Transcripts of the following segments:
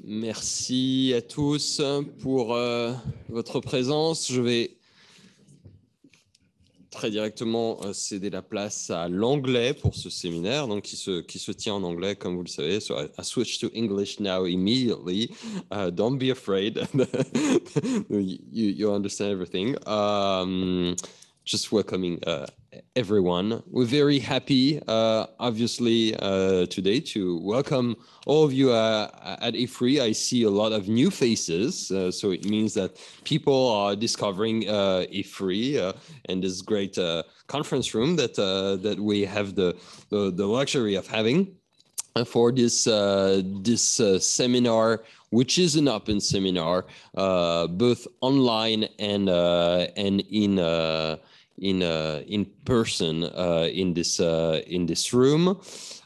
Merci à tous pour votre présence. Je vais très directement céder la place à l'anglais pour ce séminaire, donc qui se tient en anglais, comme vous le savez. So I switch to English now immediately. Don't be afraid. you understand everything. Just welcoming everyone. We're very happy, obviously, today to welcome all of you at Ifri. I see a lot of new faces, so it means that people are discovering Ifri and this great conference room that we have the luxury of having for this seminar, which is an open seminar, both online and in person in this room.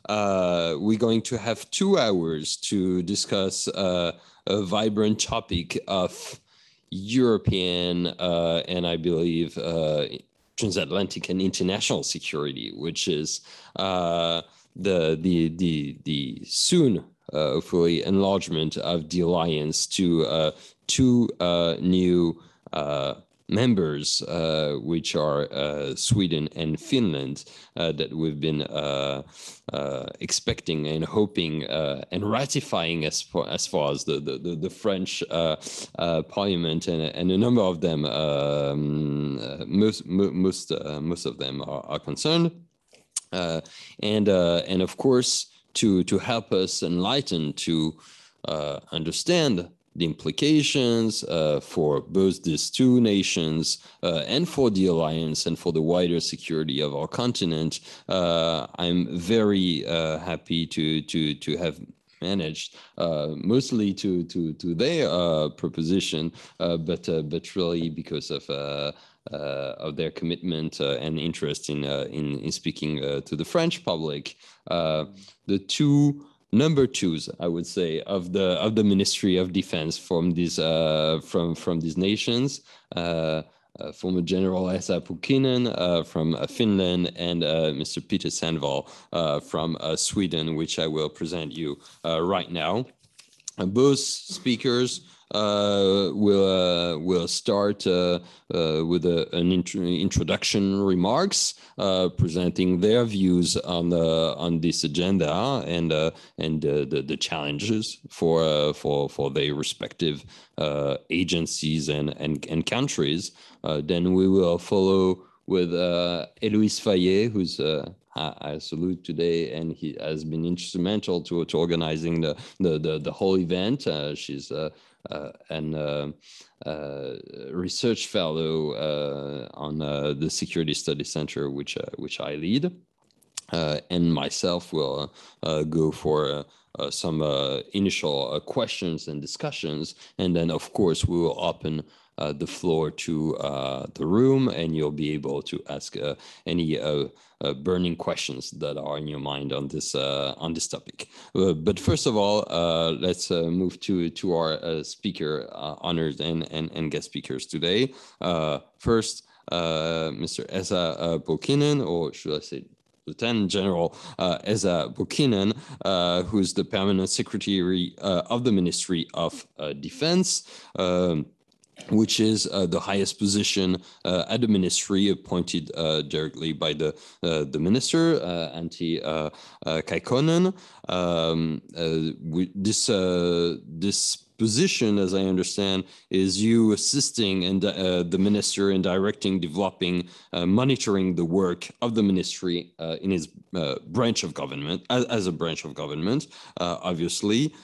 We're going to have 2 hours to discuss a vibrant topic of European and I believe transatlantic and international security, which is the soon hopefully enlargement of the alliance to 2 new members, which are Sweden and Finland, that we've been expecting and hoping and ratifying as far as the French Parliament and a number of them, most of them are concerned, and of course to help us enlighten to understand the implications for both these 2 nations and for the alliance and for the wider security of our continent. I'm very happy to have managed mostly to their proposition, but really because of their commitment and interest in speaking to the French public. The 2 number 2s, I would say, of the Ministry of Defense from these nations, former General Esa Pulkkinen from Finland and Mr. Peter Sandwall from Sweden, which I will present you right now. Both speakers will start with an introduction remarks, presenting their views on this agenda and the challenges for their respective agencies and countries. Then we will follow with Héloïse Fayet, who's I salute today, and he has been instrumental to organizing the whole event. She's an research fellow on the Security Study Center, which I lead, and myself will go for some initial questions and discussions, and then of course we will open the floor to the room, and you'll be able to ask any burning questions that are in your mind on this topic. But first of all, let's move to our speaker honors and guest speakers today. First, Mr. Esa Pulkkinen, or should I say Lieutenant General Esa Pulkkinen, who's the Permanent Secretary of the Ministry of Defense, which is the highest position at the ministry, appointed directly by the minister, Antti Kaikkonen. This position, as I understand, is you assisting and the minister in directing, developing, monitoring the work of the ministry in his branch of government, as a branch of government, obviously.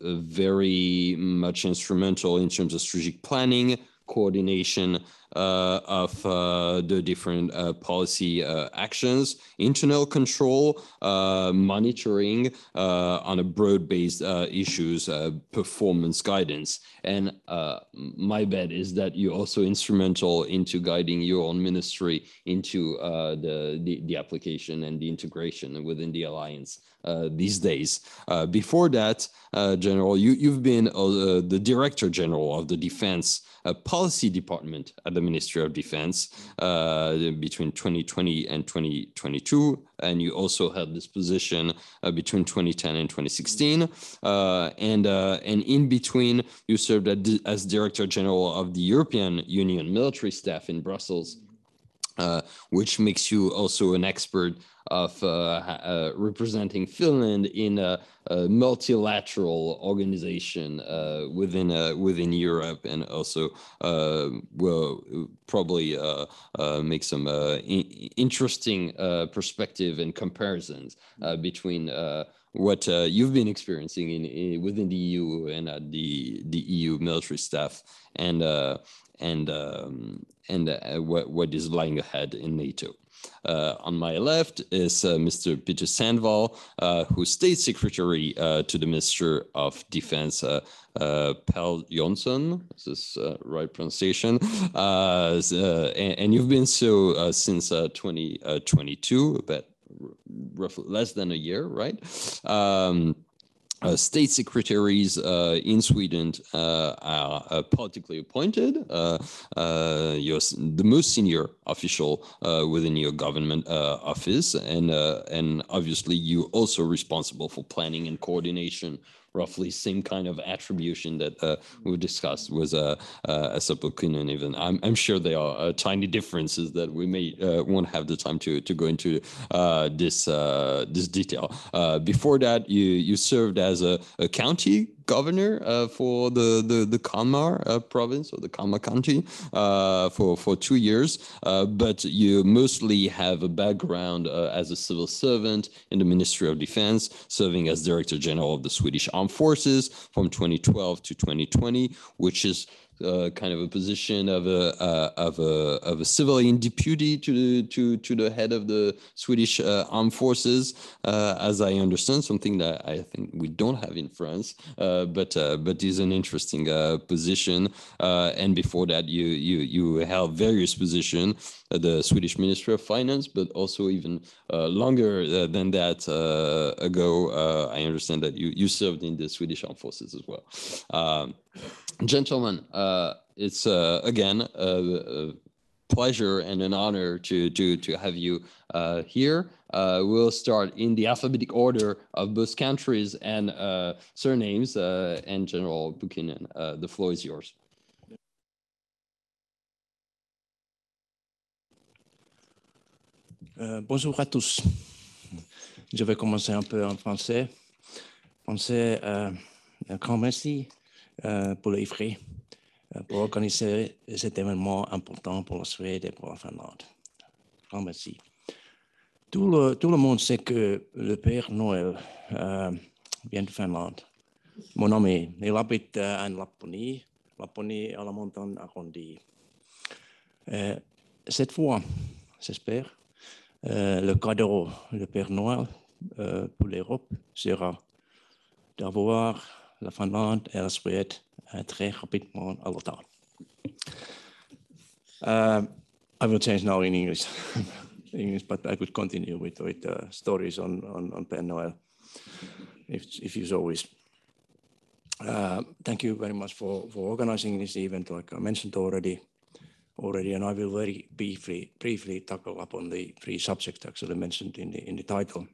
Very much instrumental in terms of strategic planning, coordination of the different policy actions, internal control, monitoring on a broad-based issues, performance guidance. And my bet is that you're also instrumental into guiding your own ministry into the application and the integration within the alliance these days. Before that, General, you've been the Director General of the Defense Policy Department at the Ministry of Defense between 2020 and 2022. And you also held this position between 2010 and 2016. And in between, you served as Director General of the European Union Military Staff in Brussels, which makes you also an expert of representing Finland in a multilateral organization within Europe, and also will probably make some interesting perspective and comparisons between what you've been experiencing within the EU and at the EU military staff, and what is lying ahead in NATO. On my left is Mr. Peter Sandwall, who's State Secretary to the Minister of Defense, Pell Jonsson. Is this right pronunciation? And you've been so since 2022, but roughly less than a year, right? State secretaries in Sweden are politically appointed. You're the most senior official within your government office, and obviously you're also responsible for planning and coordination. Roughly same kind of attribution that we discussed was Pulkkinen. Even I'm sure there are tiny differences that we may won't have the time to go into this detail. Before that, you served as a county governor for the Kalmar province, or the Kalmar county, for 2 years, but you mostly have a background as a civil servant in the Ministry of Defense, serving as Director General of the Swedish Armed Forces from 2012 to 2020, which is kind of a position of a civilian deputy to the head of the Swedish armed forces, as I understand, something that I think we don't have in France, but is an interesting position. And before that, you held various positions at the Swedish Ministry of Finance, but also even longer than that ago, I understand that you served in the Swedish armed forces as well. Gentlemen, it's again a pleasure and an honor to have you here. We'll start in the alphabetic order of both countries and surnames, and General Pulkkinen, the floor is yours. Bonjour à tous. Je vais commencer un peu en français. Français, un grand merci pour le Ifri, pour organiser cet événement important pour la Suède et pour la Finlande. Grand merci. Tout le monde sait que le Père Noël vient de Finlande. Mon ami, il habite en Laponie à la montagne arrondie. Cette fois, j'espère, le cadeau du Père Noël pour l'Europe sera d'avoir la Finlande et la Suède très rapidement à l'OTAN. I will change now in English, but I could continue with stories on Père Noël, if you so wish. Thank you very much for organizing this event, like I mentioned already, and I will very briefly tackle upon the three subjects actually mentioned in the title.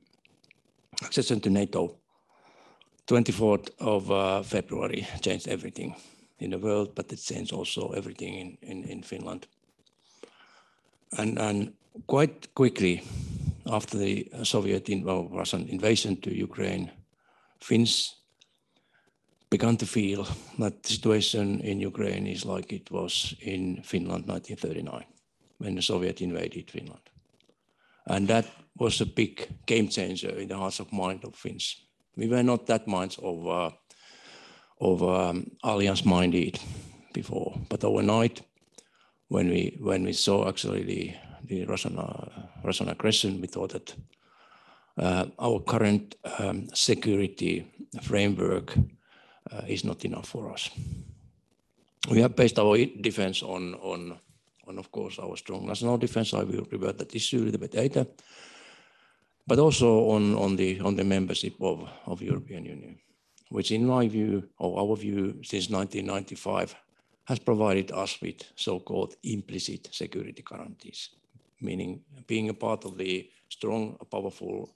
Accession to NATO. 24th of February changed everything in the world, but it changed also everything in Finland. And quite quickly after the Russian invasion to Ukraine, Finns began to feel that the situation in Ukraine is like it was in Finland 1939, when the Soviet invaded Finland. And that was a big game changer in the hearts of mind of Finns. We were not that much of alliance-minded before, but overnight, when we saw actually the Russian aggression, we thought that our current security framework is not enough for us. We have based our defense on of course, our strong national defense. I will revert that issue a little bit later, but also on the membership of European Union, which in my view, or our view, since 1995 has provided us with so-called implicit security guarantees, meaning being a part of the strong, powerful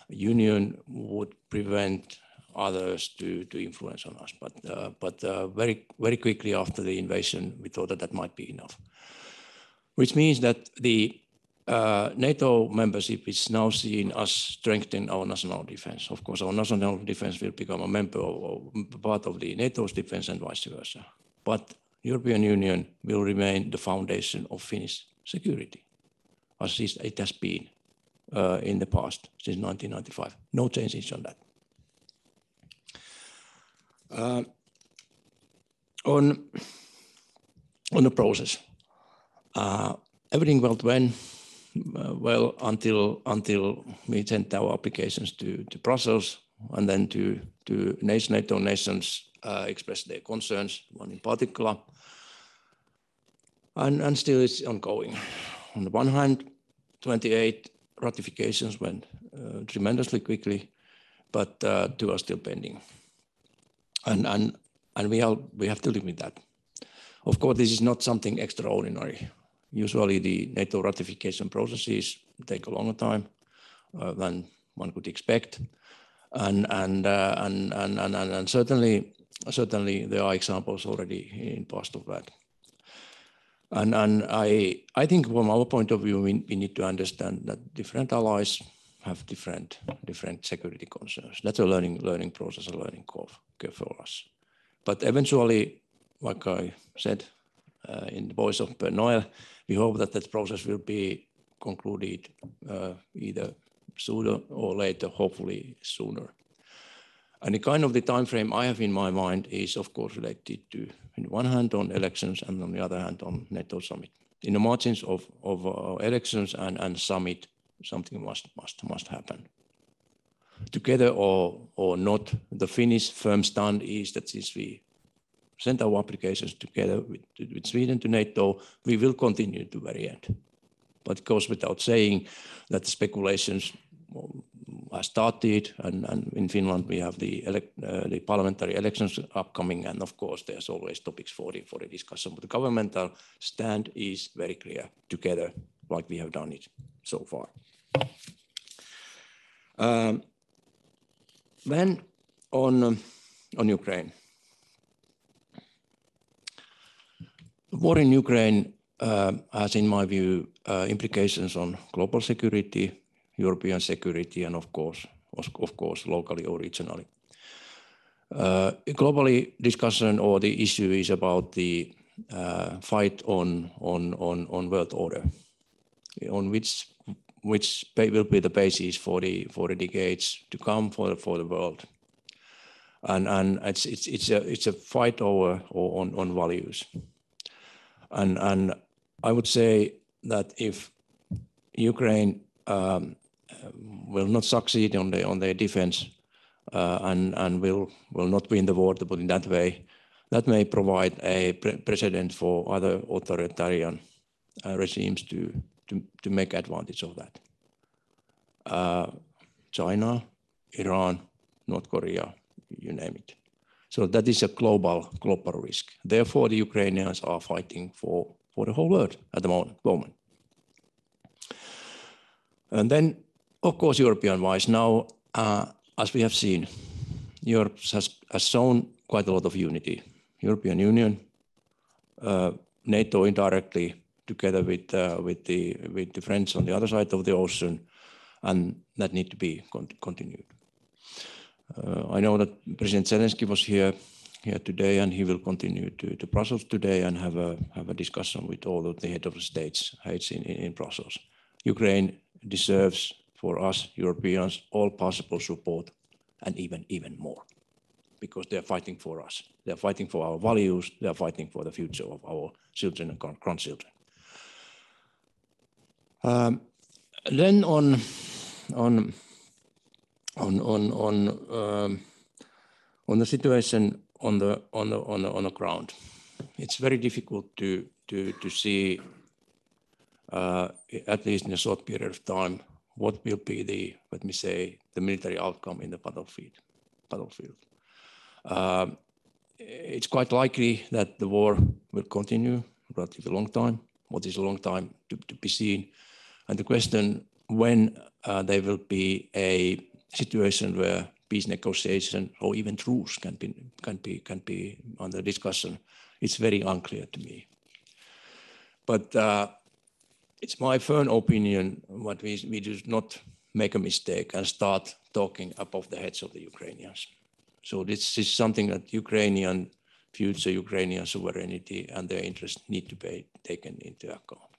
union would prevent others to influence on us. But very quickly after the invasion, we thought that that might be enough, which means that the NATO membership is now seen as strengthening our national defense. Of course, our national defense will become a member or part of the NATO's defense and vice versa. But European Union will remain the foundation of Finnish security, as it has been in the past since 1995. No changes on that. On the process, everything went well until we sent our applications to Brussels, and then to NATO nations expressed their concerns, one in particular, and still it's ongoing. On the one hand, 28 ratifications went tremendously quickly, but 2 are still pending, and we have to live with that. Of course, this is not something extraordinary. Usually, the NATO ratification processes take a longer time than one could expect, and certainly there are examples already in past of that. And I think from our point of view, we need to understand that different allies have different security concerns. That's a learning process, a learning curve for us. But eventually, like I said in the voice of Per Noel, we hope that that process will be concluded either sooner or later, hopefully sooner. And the kind of the time frame I have in my mind is, of course, related to, on the one hand, on elections, and on the other hand, on NATO summit. In the margins of elections and summit, something must happen. Together or not, the Finnish firm stand is that since we sent our applications together with Sweden to NATO, we will continue to the very end. But it goes without saying that the speculations are started, and in Finland we have the parliamentary elections upcoming, and of course there's always topics for the discussion. But the governmental stand is very clear, together, like we have done it so far. Then on Ukraine. The war in Ukraine has, in my view, implications on global security, European security, and of course locally or regionally. Globally, discussion or the issue is about the fight on world order, on which will be the basis for the decades to come for the world, and it's a fight on values, and I would say that if Ukraine will not succeed on their defense and will not win the war, to put it that way, that may provide a precedent for other authoritarian regimes to make advantage of that. China, Iran, North Korea, you name it. So that is a global risk. Therefore, the Ukrainians are fighting for the whole world at the moment. And then, of course, European-wise, now, as we have seen, Europe has shown quite a lot of unity. European Union, NATO indirectly, together with the friends on the other side of the ocean, and that need to be continued. I know that President Zelensky was here today, and he will continue to Brussels today and have a discussion with all of the head of the states in Brussels. Ukraine deserves, for us Europeans, all possible support, and even more, because they are fighting for us. They are fighting for our values. They are fighting for the future of our children and grandchildren. Then on the situation on the ground, it's very difficult to see, at least in a short period of time, what will be the, let me say, the military outcome in the battlefield. it's quite likely that the war will continue relatively long time. What is a long time to be seen? And the question when there will be a situation where peace negotiation or even truce can be under discussion, it's very unclear to me. But it's my firm opinion that we do not make a mistake and start talking above the heads of the Ukrainians. So this is something that future Ukrainian sovereignty and their interests need to be taken into account.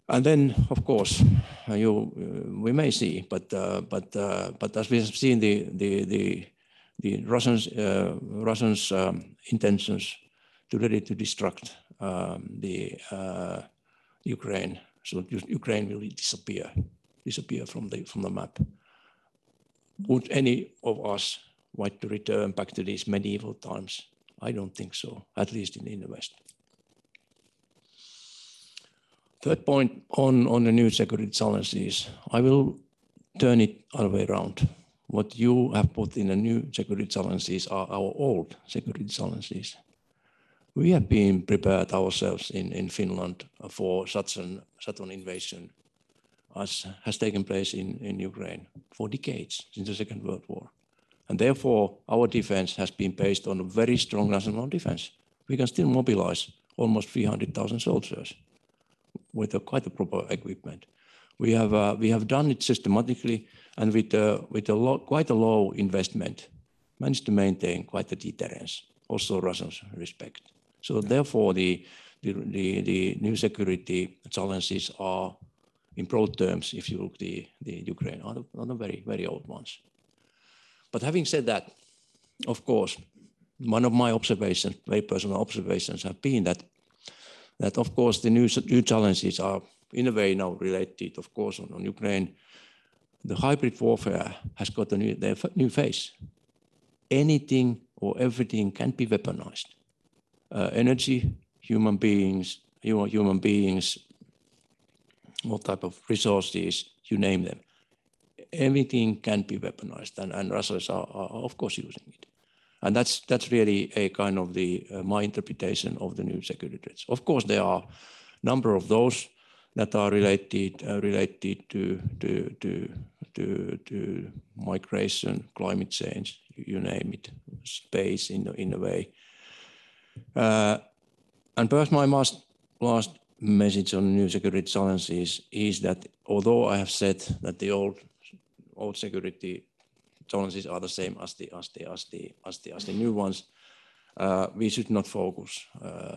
And then, of course, we may see, but as we have seen, the Russians' intentions to ready to destruct the Ukraine, so Ukraine will disappear from the map. Would any of us want to return back to these medieval times? I don't think so, at least in the West. Third point on the new security challenges, I will turn it all the way around. What you have put in the new security challenges are our old security challenges. We have been prepared ourselves in Finland for such an invasion as has taken place in Ukraine for decades since the Second World War. And therefore, our defense has been based on a very strong national defense. We can still mobilize almost 300,000 soldiers with quite a proper equipment. We have done it systematically and with quite a low investment, managed to maintain quite a deterrence, also Russians respect. So therefore, the new security challenges are, in broad terms, if you look the Ukraine, are the very, very old ones. But having said that, of course, one of my observations, very personal observations, have been that of course the new challenges are in a way now related, of course, on Ukraine. The hybrid warfare has got a new phase. Anything or everything can be weaponized. Energy, human beings, what type of resources, you name them. Everything can be weaponized, and Russians are of course using it. And that's really a kind of my interpretation of the new security threats. Of course, there are a number of those that are related to migration, climate change, you name it, space in a way. And perhaps my last message on new security challenges is that although I have said that the old security challenges are the same as the new ones, we should not focus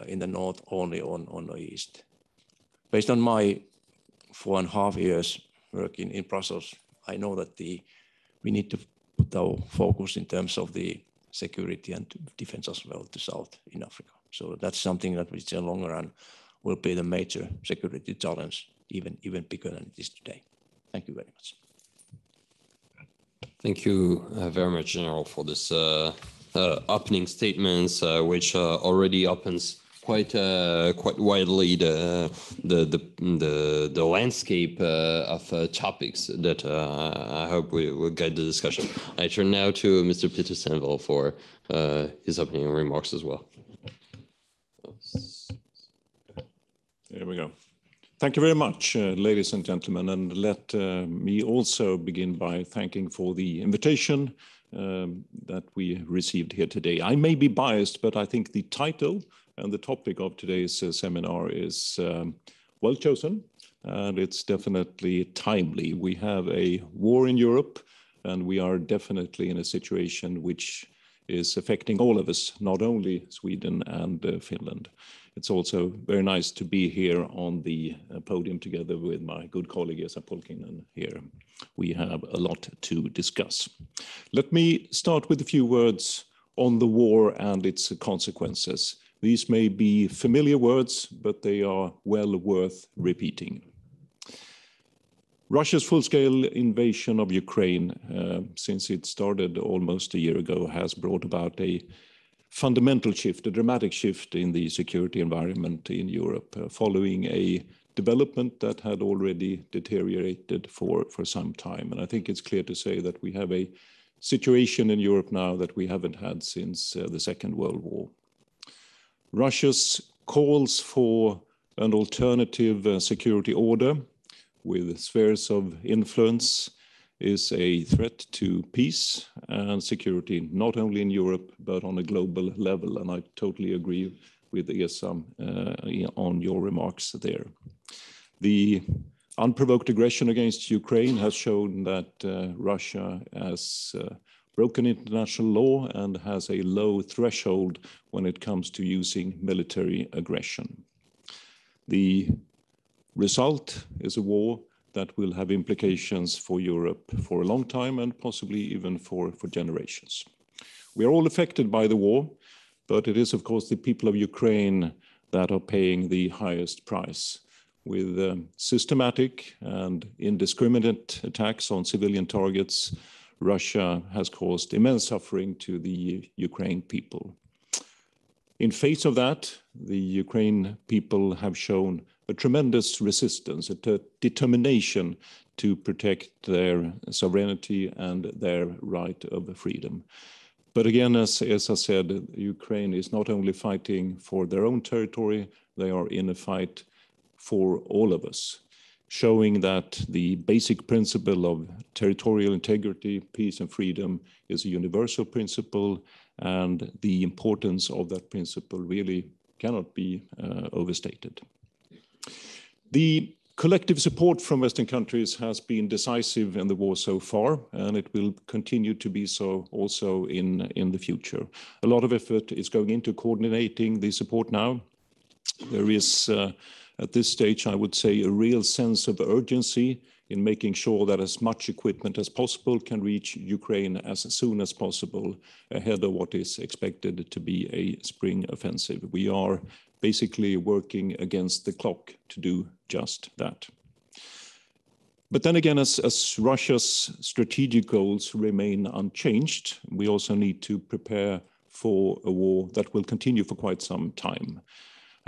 in the north only on the east. Based on my 4.5 years working in Brussels, I know that we need to put our focus in terms of the security and defense as well to south in Africa. So that's something that we see in the long run will be the major security challenge, even bigger than it is today. Thank you very much. Thank you very much, General, for this opening statements, which already opens quite widely the landscape of topics that I hope will guide the discussion. I turn now to Mr. Peter Sandwall for his opening remarks as well. There we go. Thank you very much, ladies and gentlemen, and let me also begin by thanking for the invitation that we received here today. I may be biased, but I think the title and the topic of today's seminar is well chosen, and it's definitely timely. We have a war in Europe, and we are definitely in a situation which is affecting all of us, not only Sweden and Finland. It's also very nice to be here on the podium together with my good colleague, Pulkkinen here. We have a lot to discuss. Let me start with a few words on the war and its consequences. These may be familiar words, but they are well worth repeating. Russia's full-scale invasion of Ukraine, since it started almost a year ago, has brought about a fundamental shift, a dramatic shift in the security environment in Europe, following a development that had already deteriorated for some time. And I think it's clear to say that we have a situation in Europe now that we haven't had since the Second World War. Russia's calls for an alternative security order with spheres of influence is a threat to peace and security, not only in Europe, but on a global level. And I totally agree with Esa on your remarks there. The unprovoked aggression against Ukraine has shown that Russia has broken international law and has a low threshold when it comes to using military aggression. The result is a war that will have implications for Europe for a long time and possibly even for generations. We are all affected by the war, but it is of course the people of Ukraine that are paying the highest price. With systematic and indiscriminate attacks on civilian targets, Russia has caused immense suffering to the Ukraine people. In face of that, the Ukraine people have shown a tremendous resistance, a determination to protect their sovereignty and their right of freedom. But again, as I said, Ukraine is not only fighting for their own territory, they are in a fight for all of us, showing that the basic principle of territorial integrity, peace and freedom is a universal principle, and the importance of that principle really cannot be overstated. The collective support from Western countries has been decisive in the war so far, and it will continue to be so also in the future. A lot of effort is going into coordinating the support now. There is at this stage, I would say, a real sense of urgency in making sure that as much equipment as possible can reach Ukraine as soon as possible ahead of what is expected to be a spring offensive. We are basically working against the clock to do just that. But then again, as Russia's strategic goals remain unchanged, we also need to prepare for a war that will continue for quite some time.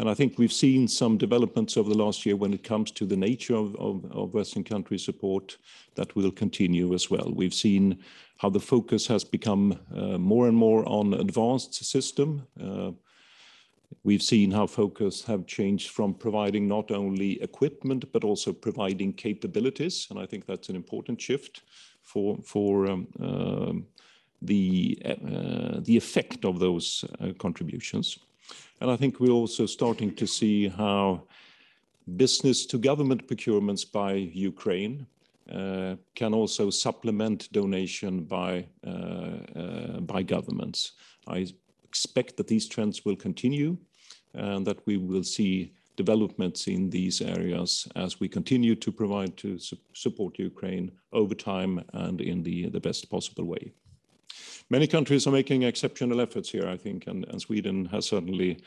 And I think we've seen some developments over the last year when it comes to the nature of Western country support that will continue as well. We've seen how the focus has become more and more on advanced system. We've seen how focus have changed from providing not only equipment, but also providing capabilities. And I think that's an important shift for the effect of those contributions. And I think we're also starting to see how business to government procurements by Ukraine can also supplement donation by governments. I expect that these trends will continue and that we will see developments in these areas as we continue to provide to support Ukraine over time and in the best possible way. Many countries are making exceptional efforts here, I think, and Sweden has certainly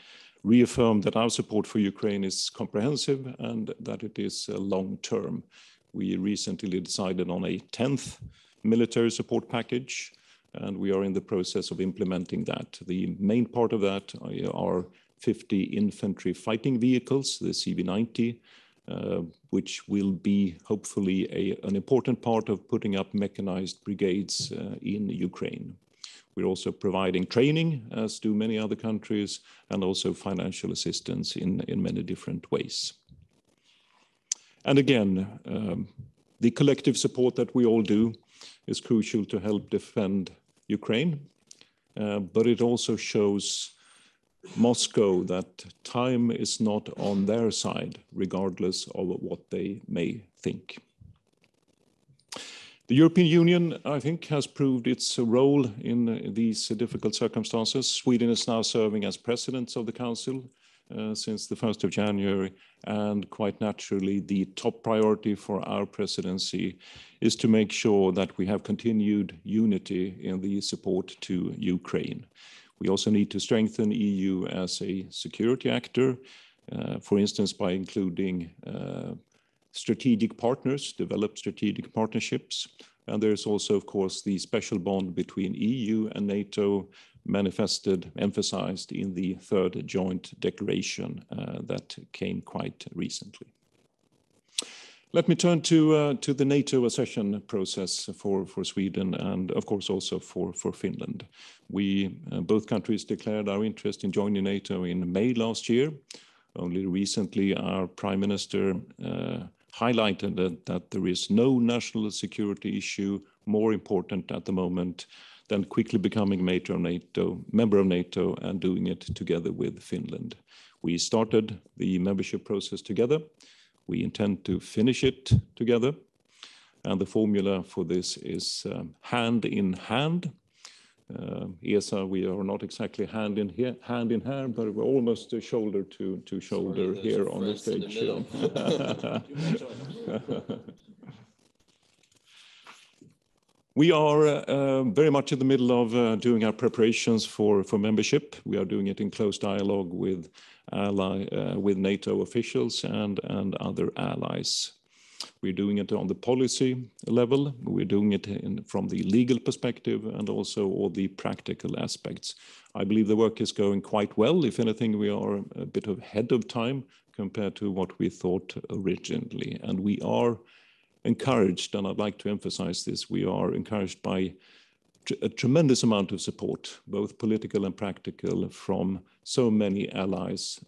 reaffirmed that our support for Ukraine is comprehensive and that it is long-term. We recently decided on a 10th military support package, and we are in the process of implementing that. The main part of that are 50 infantry fighting vehicles, the CV-90, which will be hopefully an important part of putting up mechanized brigades in Ukraine. We're also providing training, as do many other countries, and also financial assistance in many different ways. And again, the collective support that we all do is crucial to help defend Ukraine, but it also shows Moscow that time is not on their side, regardless of what they may think. The European Union, I think, has proved its role in these difficult circumstances. Sweden is now serving as president of the Council since the 1st of January, and quite naturally, the top priority for our presidency is to make sure that we have continued unity in the support to Ukraine. We also need to strengthen the EU as a security actor, for instance, by including strategic partners, develop strategic partnerships. And there's also, of course, the special bond between EU and NATO emphasized in the third joint declaration that came quite recently. Let me turn to the NATO accession process for Sweden and of course also for Finland. We, both countries declared our interest in joining NATO in May last year. Only recently our Prime Minister highlighted that there is no national security issue more important at the moment than quickly becoming member of NATO and doing it together with Finland. We started the membership process together. We intend to finish it together. And the formula for this is hand in hand. ESA, we are not exactly hand in hand, but we're almost shoulder to shoulder here on the stage. We are very much in the middle of doing our preparations for membership. We are doing it in close dialogue with NATO officials and other allies. We're doing it on the policy level. We're doing it from the legal perspective and also all the practical aspects. I believe the work is going quite well. If anything, we are a bit ahead of time compared to what we thought originally. And we are encouraged, and I'd like to emphasize this, we are encouraged by a tremendous amount of support, both political and practical, from so many allies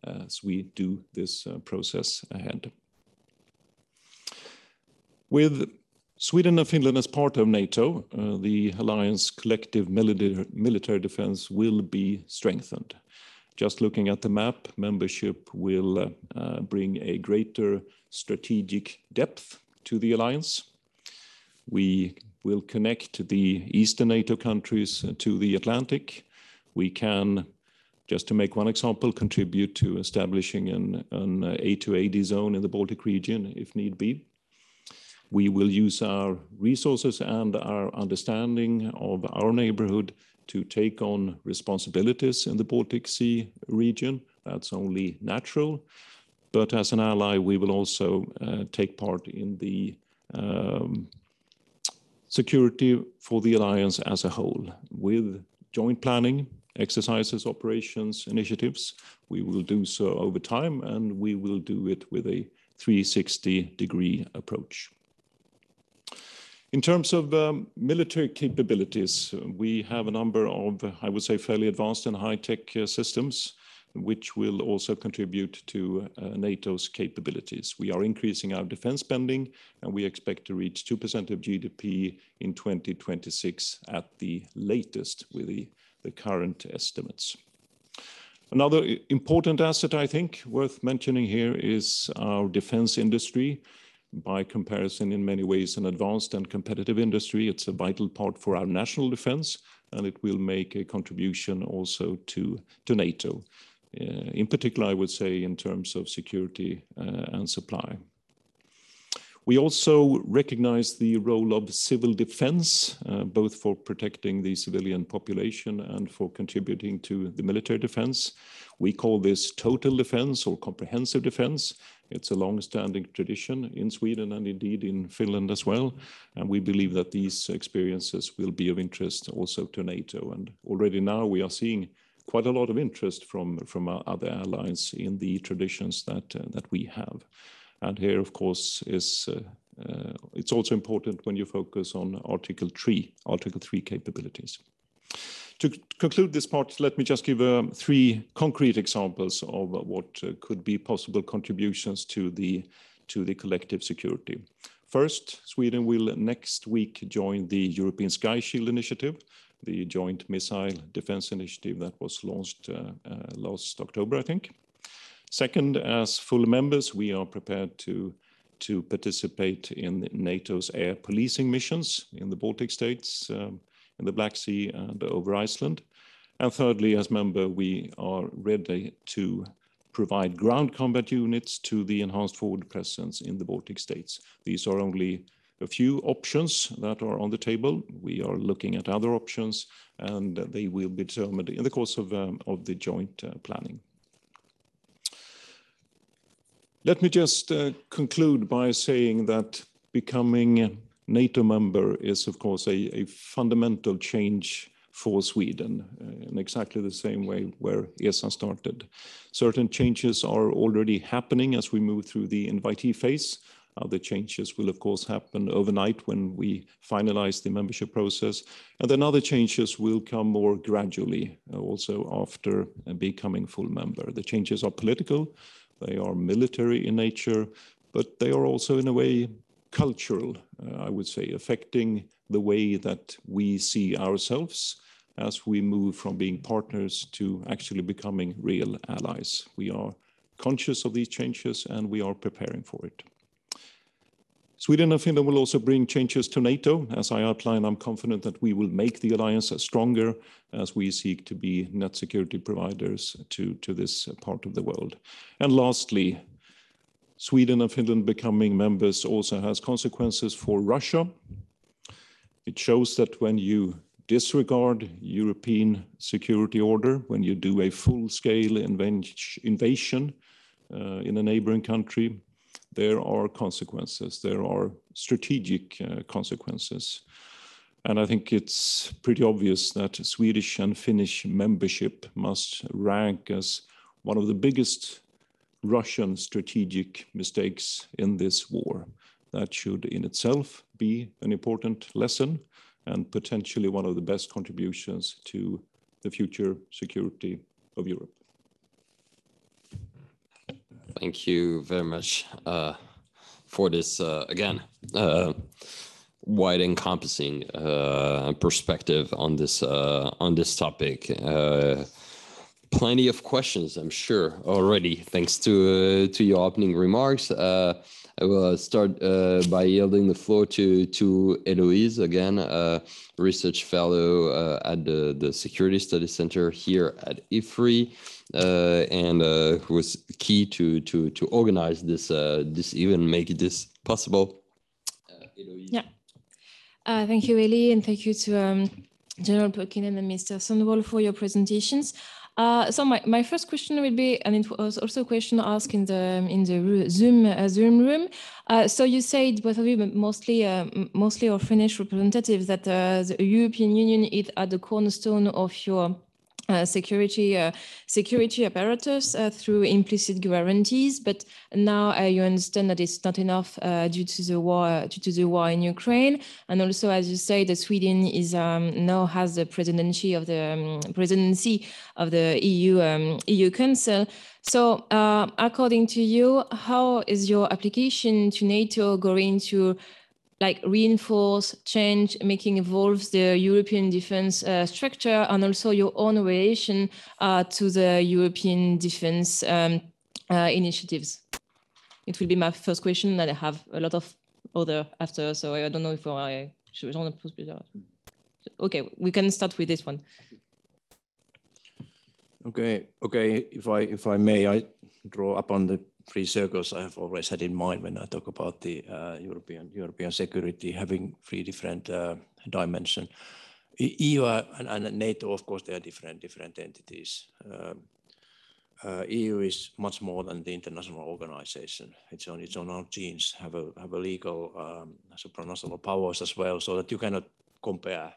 as we do this process ahead. With Sweden and Finland as part of NATO, the alliance collective military defense will be strengthened. Just looking at the map, membership will bring a greater strategic depth to the alliance. We will connect the Eastern NATO countries to the Atlantic. We can, just to make one example, contribute to establishing an A2AD zone in the Baltic region if need be. We will use our resources and our understanding of our neighborhood to take on responsibilities in the Baltic Sea region. That's only natural. But as an ally, we will also take part in the security for the alliance as a whole. With joint planning, exercises, operations, initiatives, we will do so over time, and we will do it with a 360-degree approach. In terms of military capabilities, we have a number of, I would say, fairly advanced and high-tech systems, which will also contribute to NATO's capabilities. We are increasing our defense spending, and we expect to reach 2% of GDP in 2026 at the latest with the current estimates. Another important asset, I think, worth mentioning here is our defense industry. By comparison, in many ways, an advanced and competitive industry. It's a vital part for our national defense, and it will make a contribution also to NATO. In particular, I would say, in terms of security and supply. We also recognize the role of civil defense, both for protecting the civilian population and for contributing to the military defense. We call this total defense or comprehensive defense. It's a long-standing tradition in Sweden and indeed in Finland as well. And we believe that these experiences will be of interest also to NATO. And already now we are seeing quite a lot of interest from our other allies in the traditions that we have. And here, of course, it's also important when you focus on Article 3 capabilities. To conclude this part, let me just give 3 concrete examples of what could be possible contributions to the collective security. First, Sweden will next week join the European Sky Shield Initiative, the joint missile defense initiative that was launched last October, I think. Second, as full members, we are prepared to participate in NATO's air policing missions in the Baltic states, in the Black Sea and over Iceland. And thirdly, as member, we are ready to provide ground combat units to the enhanced forward presence in the Baltic states. These are only a few options that are on the table. We are looking at other options, and they will be determined in the course of the joint planning. Let me just conclude by saying that becoming a NATO member is, of course, a fundamental change for Sweden in exactly the same way where ESA started. Certain changes are already happening as we move through the invitee phase, Other changes will, of course, happen overnight when we finalize the membership process. And then other changes will come more gradually, also after becoming full member. The changes are political, they are military in nature, but they are also in a way cultural, I would say, affecting the way that we see ourselves as we move from being partners to actually becoming real allies. We are conscious of these changes and we are preparing for it. Sweden and Finland will also bring changes to NATO. As I outlined, I'm confident that we will make the alliance stronger as we seek to be net security providers to this part of the world. And lastly, Sweden and Finland becoming members also has consequences for Russia. It shows that when you disregard European security order, when you do a full-scale invasion in a neighboring country, there are consequences. There are strategic consequences. And I think it's pretty obvious that Swedish and Finnish membership must rank as one of the biggest Russian strategic mistakes in this war. That should in itself be an important lesson and potentially one of the best contributions to the future security of Europe. Thank you very much for this, again, wide encompassing perspective on this topic. Plenty of questions, I'm sure, already, thanks to your opening remarks. I will start by yielding the floor to Héloïse, again, research fellow at the Security Study Center here at Ifri, and who was key to organize this event, make this possible. Héloïse. Yeah. Thank you, Elie, and thank you to General Pulkkinen and Mr. Sandwall for your presentations. So my first question would be, and it was also a question asked in the Zoom room. So you said, both of you, but mostly our Finnish representatives, that the European Union is at the cornerstone of your security apparatus through implicit guarantees, but now you understand that it's not enough due to the war in Ukraine, and also, as you say, that Sweden is now has the presidency of the EU Council. So, according to you, how is your application to NATO going to reinforce, change, evolve the European defense structure, and also your own relation to the European defense initiatives? It will be my first question, and I have a lot of other after, so I don't know if I should. Okay, we can start with this one. Okay. If I may, I draw upon the three circles I have always had in mind when I talk about the European security having three different dimensions. EU and NATO, of course, they are different entities. EU is much more than the international organization. It's on its own genes, have a legal supranational powers as well, so that you cannot compare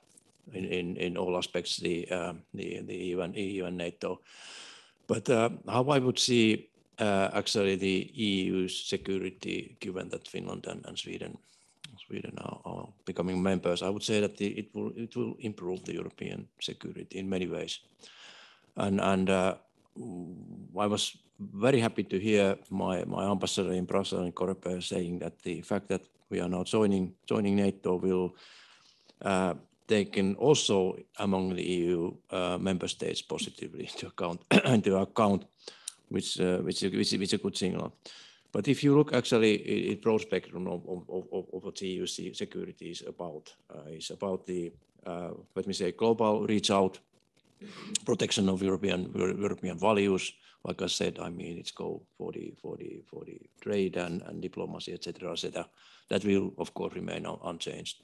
in all aspects the EU and NATO. But how I would see actually the EU's security, given that Finland and Sweden are becoming members, I would say that it will improve the European security in many ways. And I was very happy to hear my ambassador in Brussels and Coreper saying that the fact that we are now joining NATO will taken also among the EU member states positively into account, which is a good signal. But if you look actually at broad spectrum of what EU security is about the let me say global reach out, protection of European values. Like I said, I mean it's go for the trade and diplomacy, etc. That will of course remain unchanged.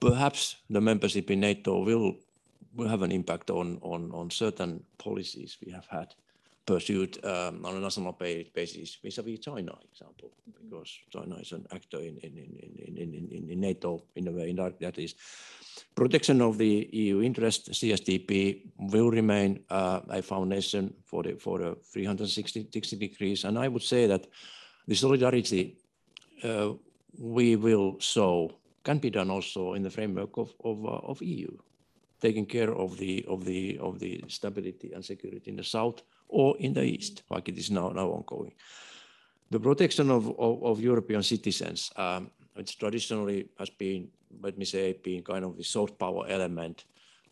Perhaps the membership in NATO will have an impact on certain policies we have had pursued on a national basis vis-à-vis China, example, because China is an actor in NATO in a way that is protection of the EU interest. CSDP will remain a foundation for the 360 degrees, and I would say that the solidarity we will show can be done also in the framework of EU, taking care of the stability and security in the south or in the east, like it is now ongoing. The protection of European citizens, which traditionally has been, let me say, being kind of the soft power element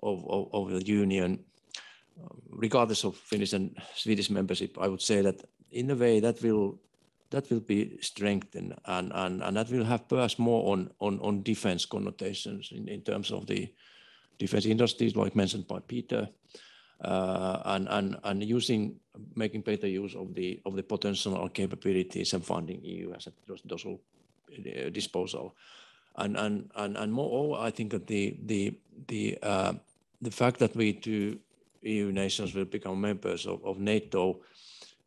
of the union, regardless of Finnish and Swedish membership. I would say that in a way that will be strengthened, and that will have perhaps more on defense connotations in terms of the defense industries, like mentioned by Peter, and making better use of the potential capabilities and funding EU has at disposal. And moreover, I think that the fact that we two EU nations will become members of NATO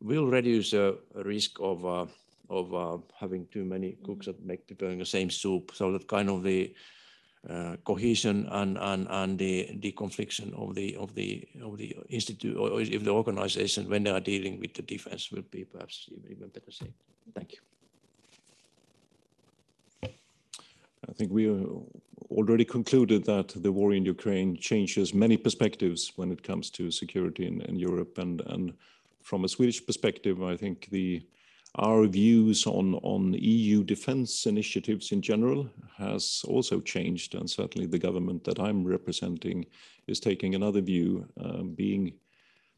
will reduce the risk of having too many cooks that make preparing the same soup. So that kind of the cohesion and the confliction of the institute or if the organization when they are dealing with the defense will be perhaps even better safe. Thank you. I think we already concluded that the war in Ukraine changes many perspectives when it comes to security in Europe, and from a Swedish perspective, I think our views on EU defense initiatives in general has also changed, and certainly the government that I'm representing is taking another view, being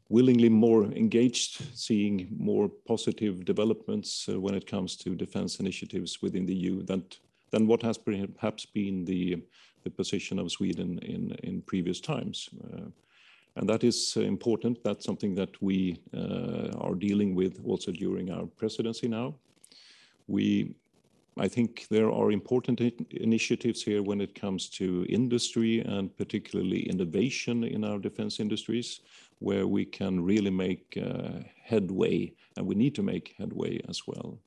willingly more engaged, seeing more positive developments when it comes to defense initiatives within the EU than what has perhaps been the position of Sweden in previous times. And that is important. That's something that we are dealing with also during our presidency now. I think there are important initiatives here when it comes to industry and particularly innovation in our defense industries, where we can really make headway, and we need to make headway as well.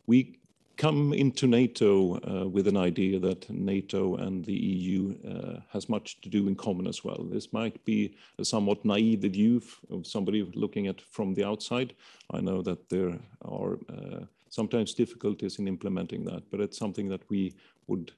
We come into NATO with an idea that NATO and the EU has much to do in common as well. This might be a somewhat naive view of somebody looking at from the outside. I know that there are sometimes difficulties in implementing that, but it's something that we would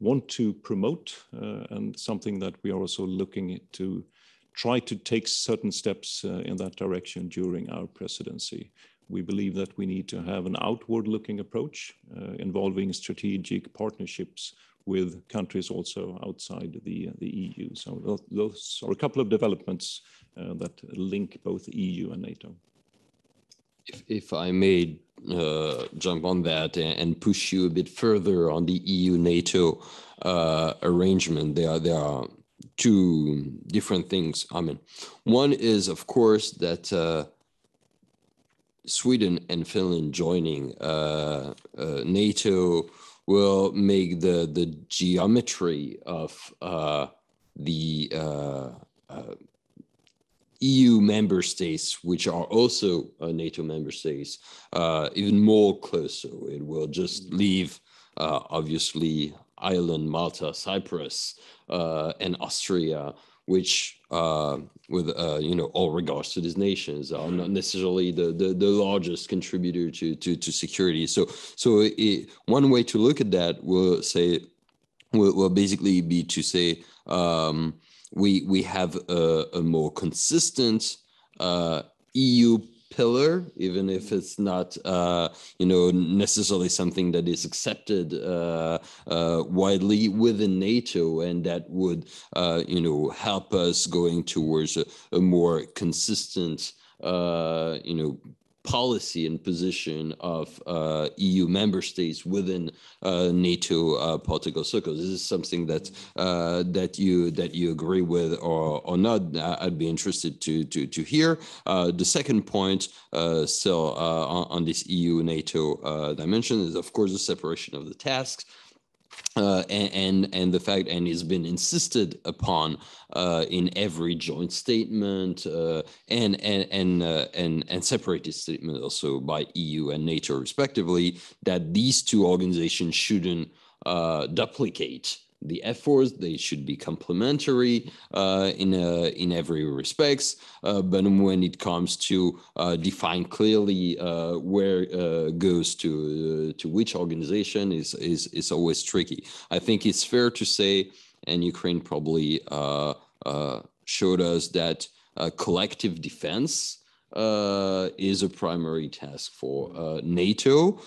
want to promote and something that we are also looking to try to take certain steps in that direction during our presidency. We believe that we need to have an outward-looking approach involving strategic partnerships with countries also outside the EU. So those are a couple of developments that link both EU and NATO. If I may jump on that and push you a bit further on the EU-NATO arrangement, there are two different things. I mean, one is, of course, that Sweden and Finland joining NATO will make the geometry of the EU member states, which are also NATO member states, even more close. So it will just leave, obviously, Ireland, Malta, Cyprus, and Austria, which, with all regards to these nations, are not necessarily the largest contributor to security. So one way to look at that will basically be to say we have a more consistent EU pillar, even if it's not necessarily something that is accepted widely within NATO, and that would help us going towards a more consistent policy and position of EU member states within NATO political circles. This is something that you agree with or not. I'd be interested to hear. The second point, still on this EU-NATO dimension, is of course the separation of the tasks. And the fact, and it's been insisted upon in every joint statement and separated statement also by EU and NATO respectively, that these two organizations shouldn't duplicate the efforts. They should be complementary in every respects. But when it comes to define clearly where goes to which organization is always tricky. I think it's fair to say, and Ukraine probably showed us that collective defense is a primary task for NATO,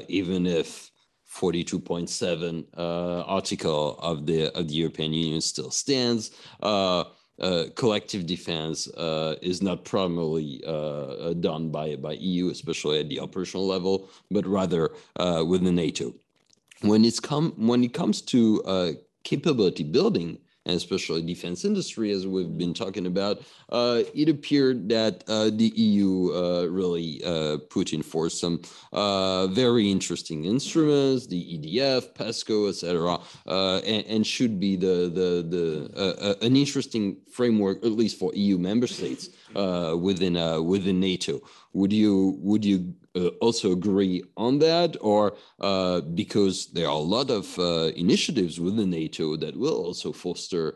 even if 42.7 article of the European Union still stands. Collective defense is not primarily done by EU, especially at the operational level, but rather within NATO. When it comes to capability building, and especially defense industry, as we've been talking about, it appeared that the EU really put in force some very interesting instruments, the EDF, PESCO, etc., and should be an interesting framework, at least for EU member states within NATO. Would you also agree on that, or because there are a lot of initiatives within NATO that will also foster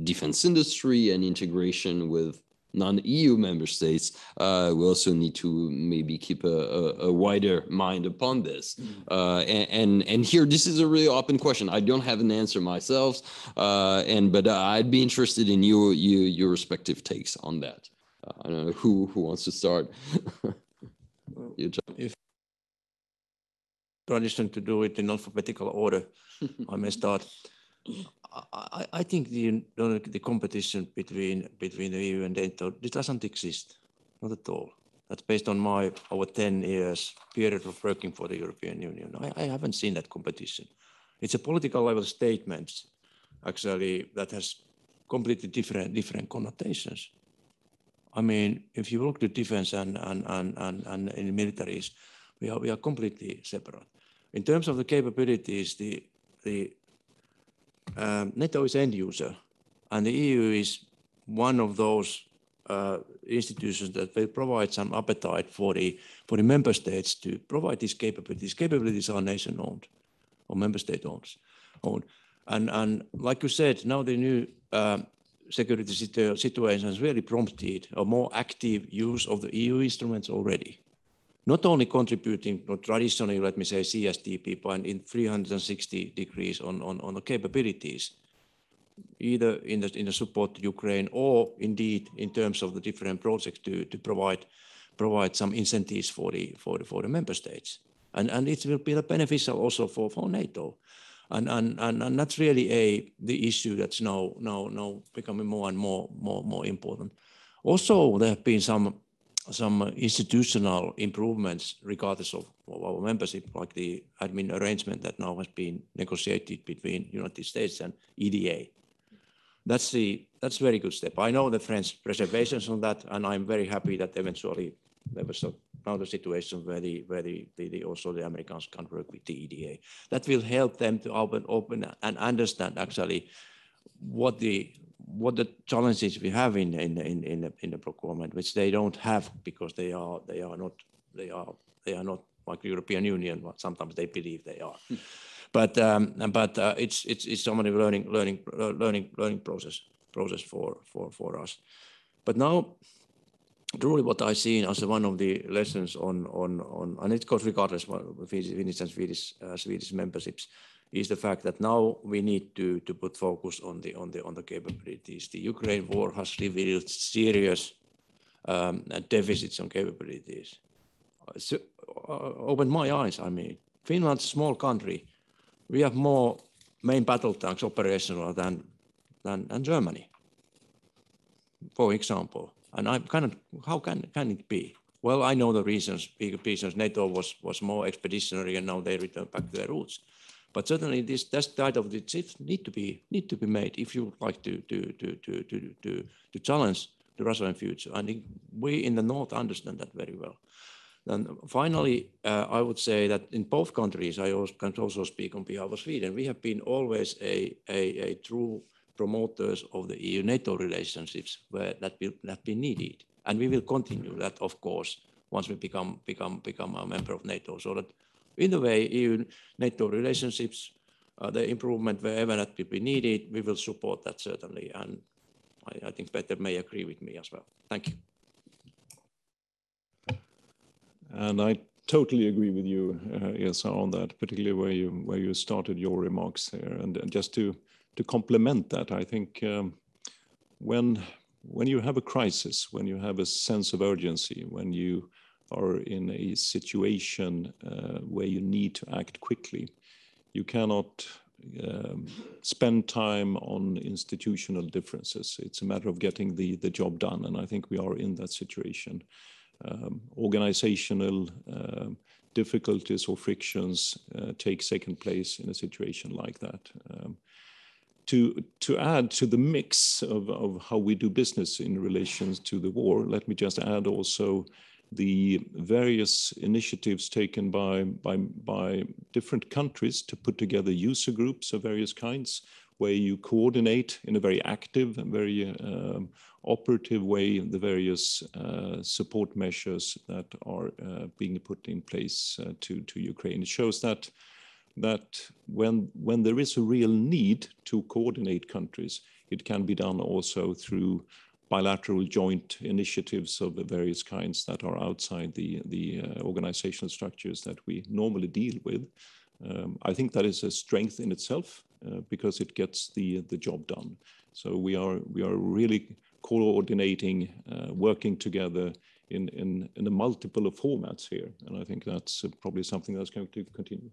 defense industry and integration with non-EU member states, we also need to maybe keep a wider mind upon this. And here, this is a really open question. I don't have an answer myself, but I'd be interested in your respective takes on that. I don't know who wants to start. If tradition to do it in alphabetical order, I may start. I think the competition between the EU and NATO, it doesn't exist, not at all. That's based on our 10 years period of working for the European Union. I haven't seen that competition. It's a political level statement, actually, that has completely different connotations. I mean, if you look to defense and in militaries, we are completely separate. In terms of the capabilities, the NATO is end user, and the EU is one of those institutions that will provide some appetite for the member states to provide these capabilities. Capabilities are nation owned or member state owned. And like you said, now the new security situation has really prompted a more active use of the EU instruments already. Not only contributing traditionally, let me say, CSDP, but in 360 degrees on the capabilities, either in the support to Ukraine or indeed in terms of the different projects to provide some incentives for the member states. And it will be beneficial also for NATO. And that's really the issue that's now becoming more and more important. Also, there have been some institutional improvements regardless of our membership, like the admin arrangement that now has been negotiated between United States and EDA. That's a very good step. I know the French reservations on that, and I'm very happy that eventually there was now the situation where also the Americans can work with the EDA. That will help them to open and understand actually what the challenges we have in the procurement, which they don't have because they are not like the European Union. Sometimes they believe they are, but it's so many learning process for us. But now, truly, what I've seen as one of the lessons and it goes regardless of Finnish and Swedish memberships, is the fact that now we need to put focus on the capabilities. The Ukraine war has revealed serious deficits on capabilities. It's opened my eyes. I mean, Finland's a small country. We have more main battle tanks operational than Germany, for example. And I'm how can it be? Well, I know the reasons. Big reasons. NATO was more expeditionary, and now they return back to their roots. But certainly, this side of the shift need to be made if you like to challenge the Russian future. And we in the North understand that very well. And finally, I would say that in both countries, I can also speak on behalf of Sweden. We have been always a true promoters of the EU-NATO relationships where that will have been needed, and we will continue that, of course, once we become a member of NATO. So that, in a way, EU-NATO relationships the improvement wherever that will be needed, we will support that certainly. And I think Peter may agree with me as well. Thank you. And I totally agree with you, Esa, on that, particularly where you started your remarks there. And just to complement that, I think when you have a crisis, when you have a sense of urgency, when you are in a situation where you need to act quickly, you cannot spend time on institutional differences. It's a matter of getting the job done, and I think we are in that situation. Organizational difficulties or frictions take second place in a situation like that. To add to the mix of how we do business in relation to the war, let me just add also the various initiatives taken by different countries to put together user groups of various kinds, where you coordinate in a very active and very operative way the various support measures that are being put in place to Ukraine. It shows that when there is a real need to coordinate countries, it can be done also through bilateral joint initiatives of the various kinds that are outside the organizational structures that we normally deal with. I think that is a strength in itself because it gets the job done. So we are really coordinating, working together in a multiple of formats here, and I think that's probably something that's going to continue.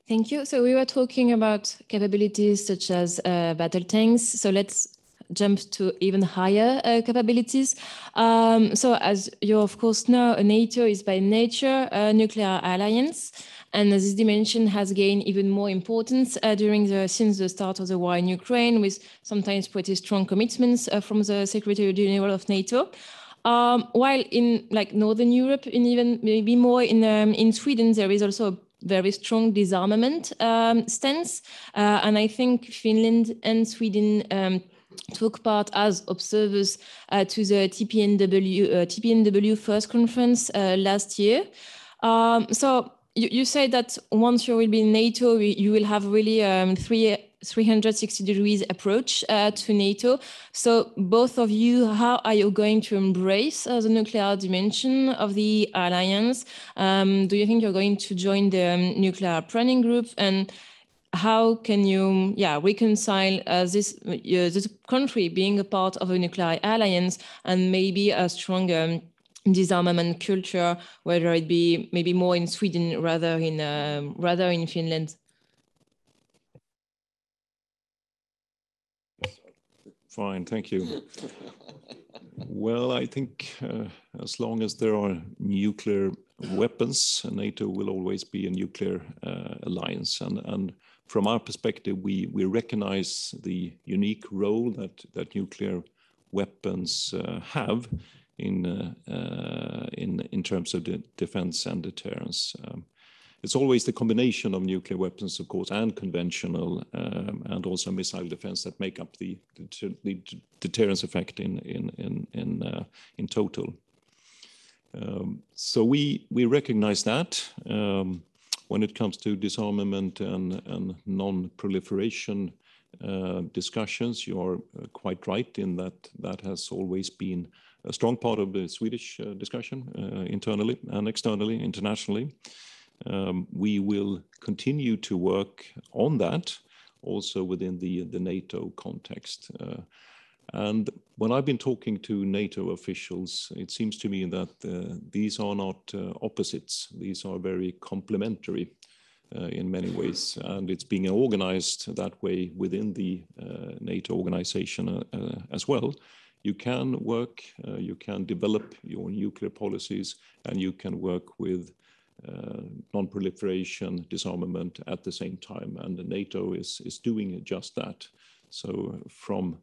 Thank you. So we were talking about capabilities such as battle tanks. So let's jump to even higher capabilities. So as you of course know, NATO is by nature a nuclear alliance, and this dimension has gained even more importance since the start of the war in Ukraine, with sometimes pretty strong commitments from the Secretary General of NATO. While in like Northern Europe, and even maybe more in Sweden, there is also a very strong disarmament stance, and I think Finland and Sweden took part as observers to the TPNW first conference last year. So you say that once you will be in NATO, you will have really 360 degrees approach to NATO. So both of you, how are you going to embrace the nuclear dimension of the alliance? Do you think you're going to join the nuclear planning group? And how can you reconcile this country being a part of a nuclear alliance and maybe a stronger disarmament culture, whether it be maybe more in Sweden rather in Finland? Fine, thank you. Well, I think as long as there are nuclear weapons, NATO will always be a nuclear alliance. And from our perspective, we recognize the unique role that nuclear weapons have in terms of defense and deterrence. It's always the combination of nuclear weapons, of course, and conventional and also missile defense that make up the deterrence effect in total. So we recognize that when it comes to disarmament and non-proliferation discussions. You are quite right in that has always been a strong part of the Swedish discussion internally and externally, internationally. We will continue to work on that also within the NATO context. And when I've been talking to NATO officials, it seems to me that these are not opposites. These are very complementary in many ways. And it's being organized that way within the NATO organization as well. You can work, you can develop your nuclear policies, and you can work with non-proliferation, disarmament at the same time, and NATO is doing just that. So from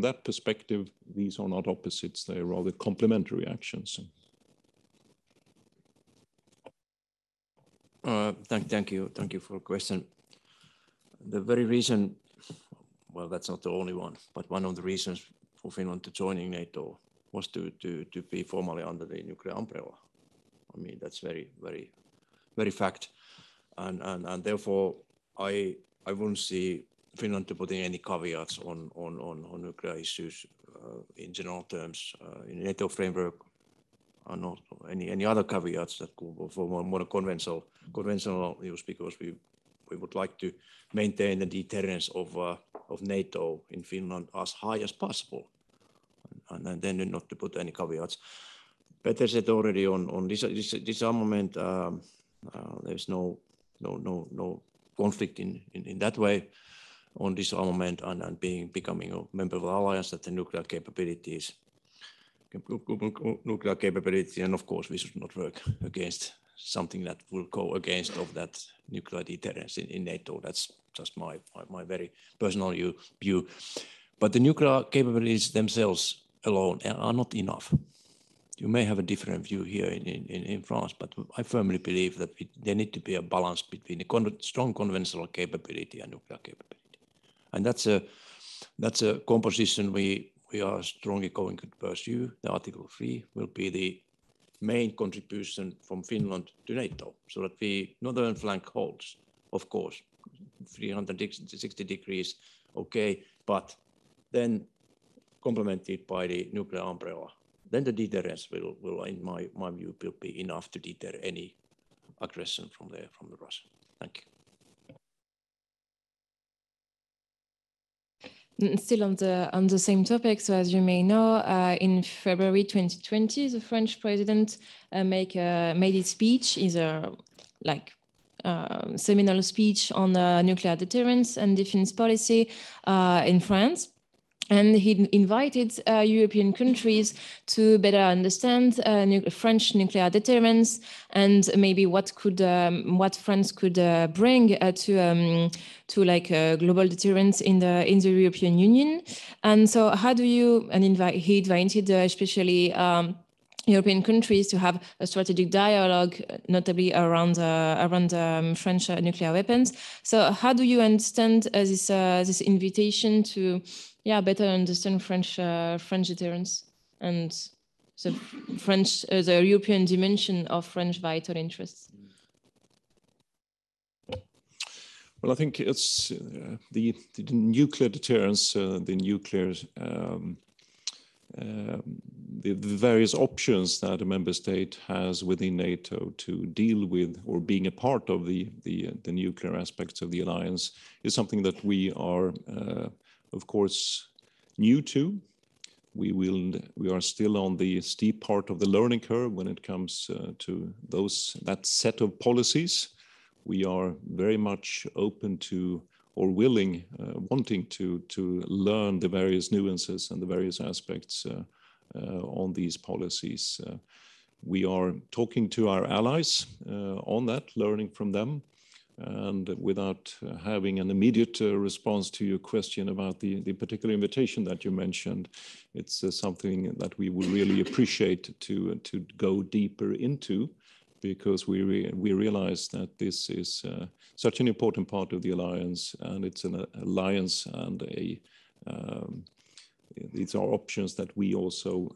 that perspective, these are not opposites; they are rather complementary actions. Thank you for the question. The very reason, well, that's not the only one, but one of the reasons for Finland to joining NATO was to be formally under the nuclear umbrella. I mean, that's very, very, very fact. And therefore, I wouldn't see Finland to putting any caveats on nuclear issues in general terms in NATO framework, and not any other caveats that could go for more conventional use, because we would like to maintain the deterrence of NATO in Finland as high as possible, and then not to put any caveats. Peter said already on disarmament, there's no conflict in that way on disarmament and becoming a member of the alliance, that the nuclear capabilities, and of course we should not work against something that will go against of that nuclear deterrence in NATO. That's just my very personal view. But the nuclear capabilities themselves alone are not enough. You may have a different view here in France, but I firmly believe that there need to be a balance between a strong conventional capability and nuclear capability. And that's a composition we are strongly going to pursue. The Article 3 will be the main contribution from Finland to NATO, so that the northern flank holds, of course, 360 degrees, okay, but then complemented by the nuclear umbrella. Then the deterrence will in my view, will be enough to deter any aggression from the Russia. Thank you. Still on the same topic, so as you may know, in February 2020, the French president made his speech, seminal speech on nuclear deterrence and defense policy in France. And he invited European countries to better understand French nuclear deterrence and maybe what France could bring to global deterrence in the European Union. And so, how do you? And he invited especially European countries to have a strategic dialogue, notably around French nuclear weapons. So, how do you understand this invitation to? Yeah, better understand French deterrence and the European dimension of French vital interests. Well, I think it's the nuclear deterrence, the various options that a member state has within NATO to deal with or being a part of the nuclear aspects of the alliance is something that we are. Of course, new to. We are still on the steep part of the learning curve when it comes to that set of policies. We are very much open to or willing, wanting to learn the various nuances and the various aspects on these policies. We are talking to our allies on that, learning from them. And without having an immediate response to your question about the particular invitation that you mentioned, it's something that we would really appreciate to go deeper into, because we realize that this is such an important part of the alliance, and it's an alliance, and these are options that we also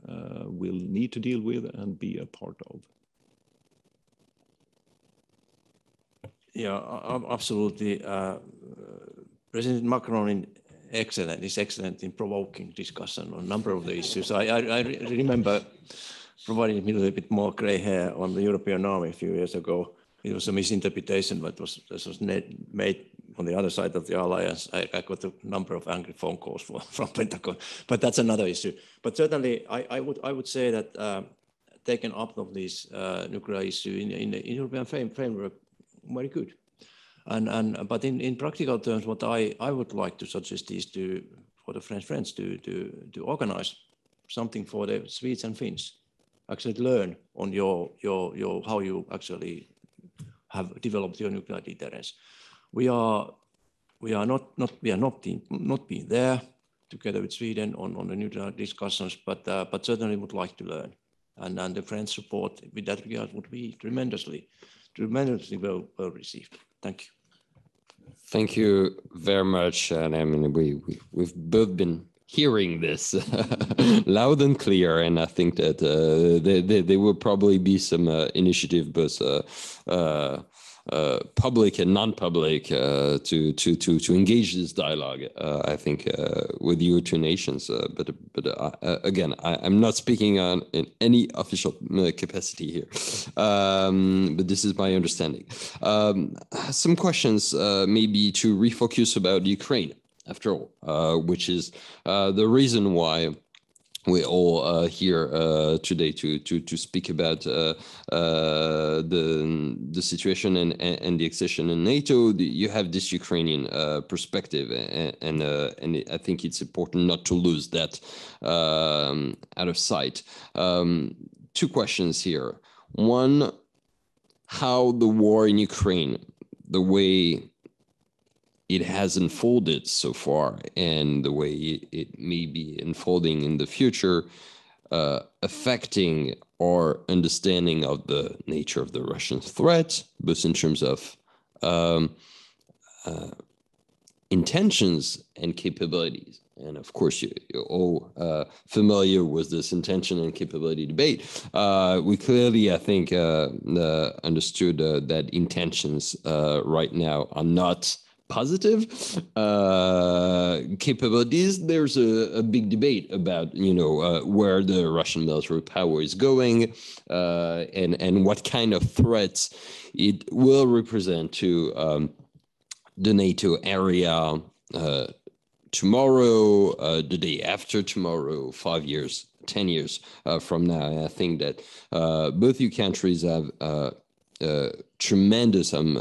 will need to deal with and be a part of. Yeah, absolutely. President Macron is excellent in provoking discussion on a number of the issues. I remember providing me a little bit more gray hair on the European Army a few years ago. It was a misinterpretation, but this was made on the other side of the alliance. I got a number of angry phone calls from Pentagon, but that's another issue. But certainly, I would say that taking up of this nuclear issue in the European framework, very good. But in practical terms, what I would like to suggest is for the French friends to organize something for the Swedes and Finns, actually learn on your how you actually have developed your nuclear deterrence. We are not being there together with Sweden on the nuclear discussions, but certainly would like to learn, and the French support with that regard would be tremendously well received. Thank you. Thank you very much. And I mean, we've both been hearing this loud and clear, and I think that there will probably be some initiative, both public and non-public, to engage this dialogue. I think with your two nations. But again, I'm not speaking in any official capacity here. But this is my understanding. Some questions, maybe to refocus about Ukraine, after all, which is the reason why we're all here today to speak about the situation and the accession in NATO. You have this Ukrainian perspective, and I think it's important not to lose that out of sight. Two questions here. One, how the war in Ukraine, the way it has unfolded so far, and the way it may be unfolding in the future, affecting our understanding of the nature of the Russian threat, both in terms of intentions and capabilities. And of course, you're all familiar with this intention and capability debate. We clearly, I think, understood that intentions right now are not positive. Capabilities, there's a big debate about, where the Russian military power is going, and what kind of threats it will represent to the NATO area tomorrow, the day after tomorrow, 5 years, 10 years from now. And I think that both you countries have tremendous. I'm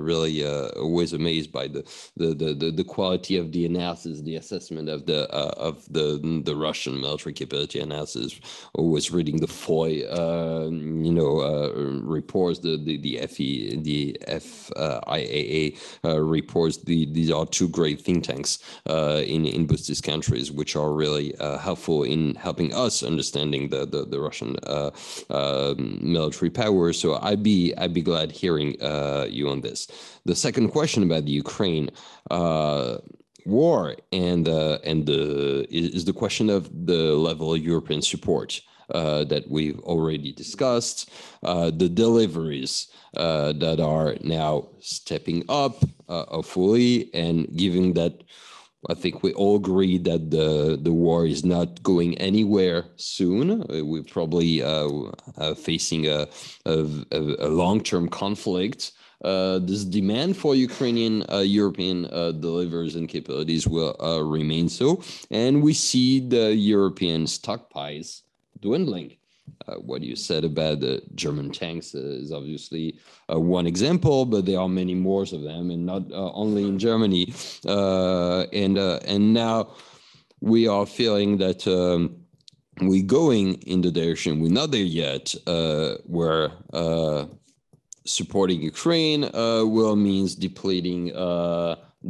really always amazed by the quality of the analysis, the assessment of the Russian military capability analysis. Always reading the Fayet reports, the FIAA reports. These are two great think tanks in both these countries, which are really helpful in helping us understanding the Russian military power. So I'd be glad hearing you on this. The second question about the Ukraine war and is the question of the level of European support that we've already discussed, the deliveries that are now stepping up fully, and given that I think we all agree that the war is not going anywhere soon. We're probably facing a long-term conflict. This demand for Ukrainian European deliveries and capabilities will remain so. And we see the European stockpiles dwindling. What you said about the German tanks is obviously one example, but there are many more of them, and not only in Germany. And now we are feeling that we're going in the direction, we're not there yet, where supporting Ukraine will means depleting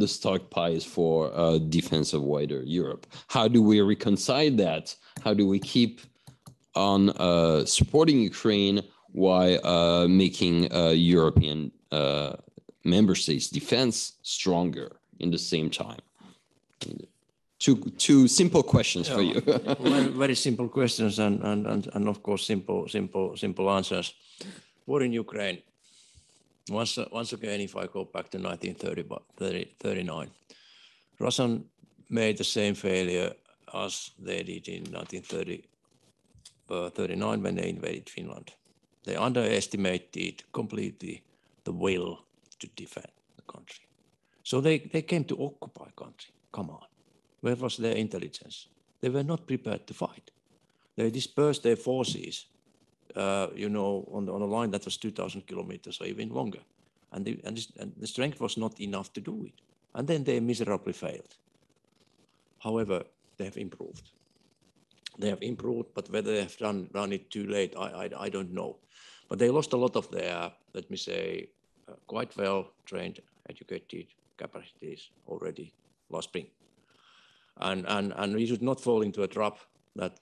the stockpiles for defense of wider Europe. How do we reconcile that? How do we keep on supporting Ukraine while making European member states' defense stronger in the same time? Two simple questions for you. Very simple questions, and of course simple answers. War in Ukraine. Once again, if I go back to 1939, Russian made the same failure as they did in 1939 when they invaded Finland. They underestimated completely the will to defend the country. So they came to occupy country. Come on. Where was their intelligence? They were not prepared to fight. They dispersed their forces, on a line that was 2,000 kilometers or even longer. And the strength was not enough to do it. And then they miserably failed. However, they have improved. But whether they have done it too late, I don't know. But they lost a lot of their, let me say, quite well-trained, educated capacities already last spring. And we should not fall into a trap that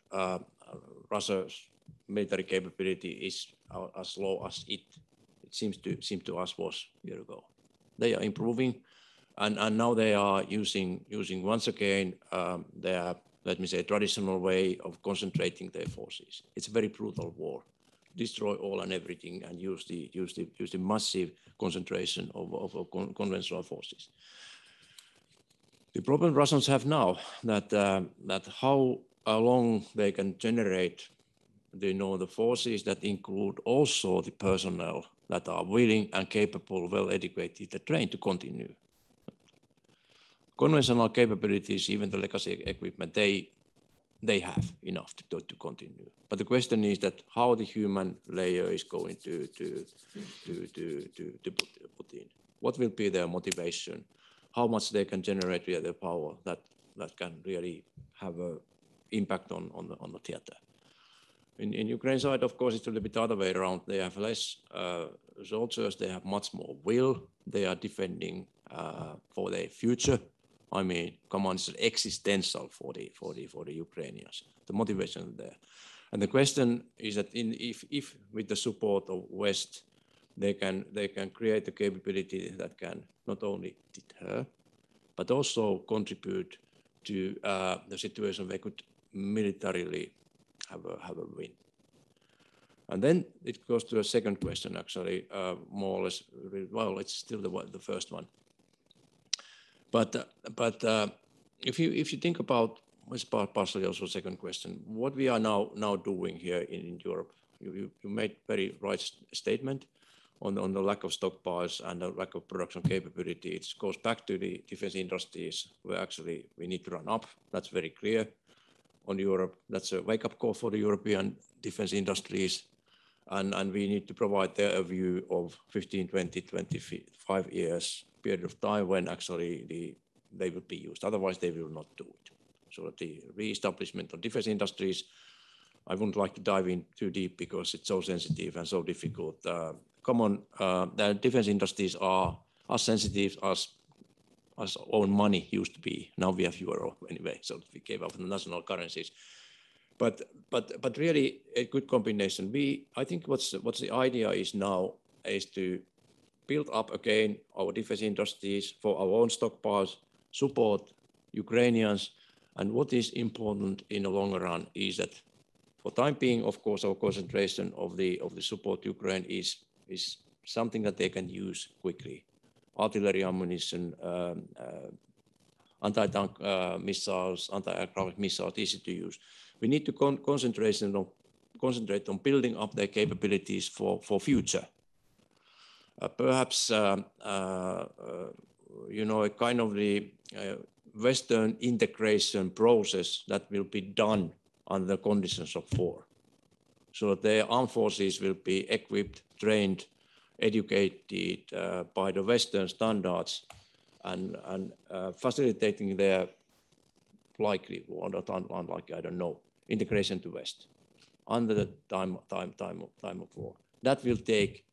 Russia's military capability is as low as it seemed to us was a year ago. They are improving, and now they are using once again their let me say, traditional way of concentrating their forces. It's a very brutal war. Destroy all and everything and use the massive concentration of conventional forces. The problem Russians have now that how long they can generate the forces that include also the personnel that are willing and capable, well educated, and trained to continue. Conventional capabilities, even the legacy equipment, they have enough to continue. But the question is that how the human layer is going to put in. What will be their motivation? How much they can generate via their power that can really have an impact on the theater. In Ukraine side, of course, it's a little bit the other way around. They have less soldiers. They have much more will. They are defending for their future. I mean, command is existential for the Ukrainians. The motivation is there, and the question is that if with the support of West, they can create a capability that can not only deter, but also contribute to the situation where they could militarily have a win. And then it goes to a second question, actually, more or less. Well, it's still the first one. But if you think about, it's partially also a second question, what we are now doing here in Europe, you made very right statement on the lack of stockpiles and the lack of production capability. It goes back to the defense industries where actually we need to run up. That's very clear on Europe. That's a wake-up call for the European defense industries. And we need to provide their view of 15, 20, 25 years period of time when actually they will be used. Otherwise, they will not do it. So the re-establishment of defense industries, I wouldn't like to dive in too deep because it's so sensitive and so difficult. The defense industries are as sensitive as own money used to be. Now we have euro anyway, so we gave up the national currencies. But really a good combination. I think what's the idea is now is to build up again our defense industries for our own stockpiles, support Ukrainians, and what is important in the long run is that for time being, of course, our concentration of the support Ukraine is something that they can use quickly. Artillery ammunition, anti-tank missiles, anti-aircraft missiles, easy to use. We need to concentrate on building up their capabilities for future. Perhaps a kind of the Western integration process that will be done under the conditions of war. So their armed forces will be equipped, trained, educated by the Western standards and facilitating their likely or not unlikely, I don't know, integration to West under the time of war. That will take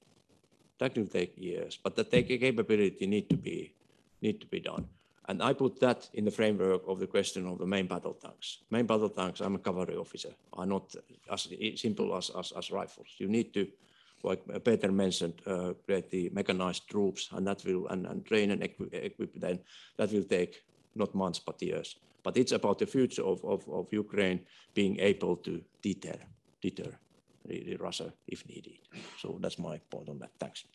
years, but the capability need to be done. And I put that in the framework of the question of the main battle tanks. Main battle tanks, I'm a cavalry officer, are not as simple as rifles. You need to, like Peter mentioned, create the mechanized troops, and that will and train and equip them. That will take not months but years. But it's about the future of Ukraine being able to deter the Russia if needed. So that's my point on that. Thanks.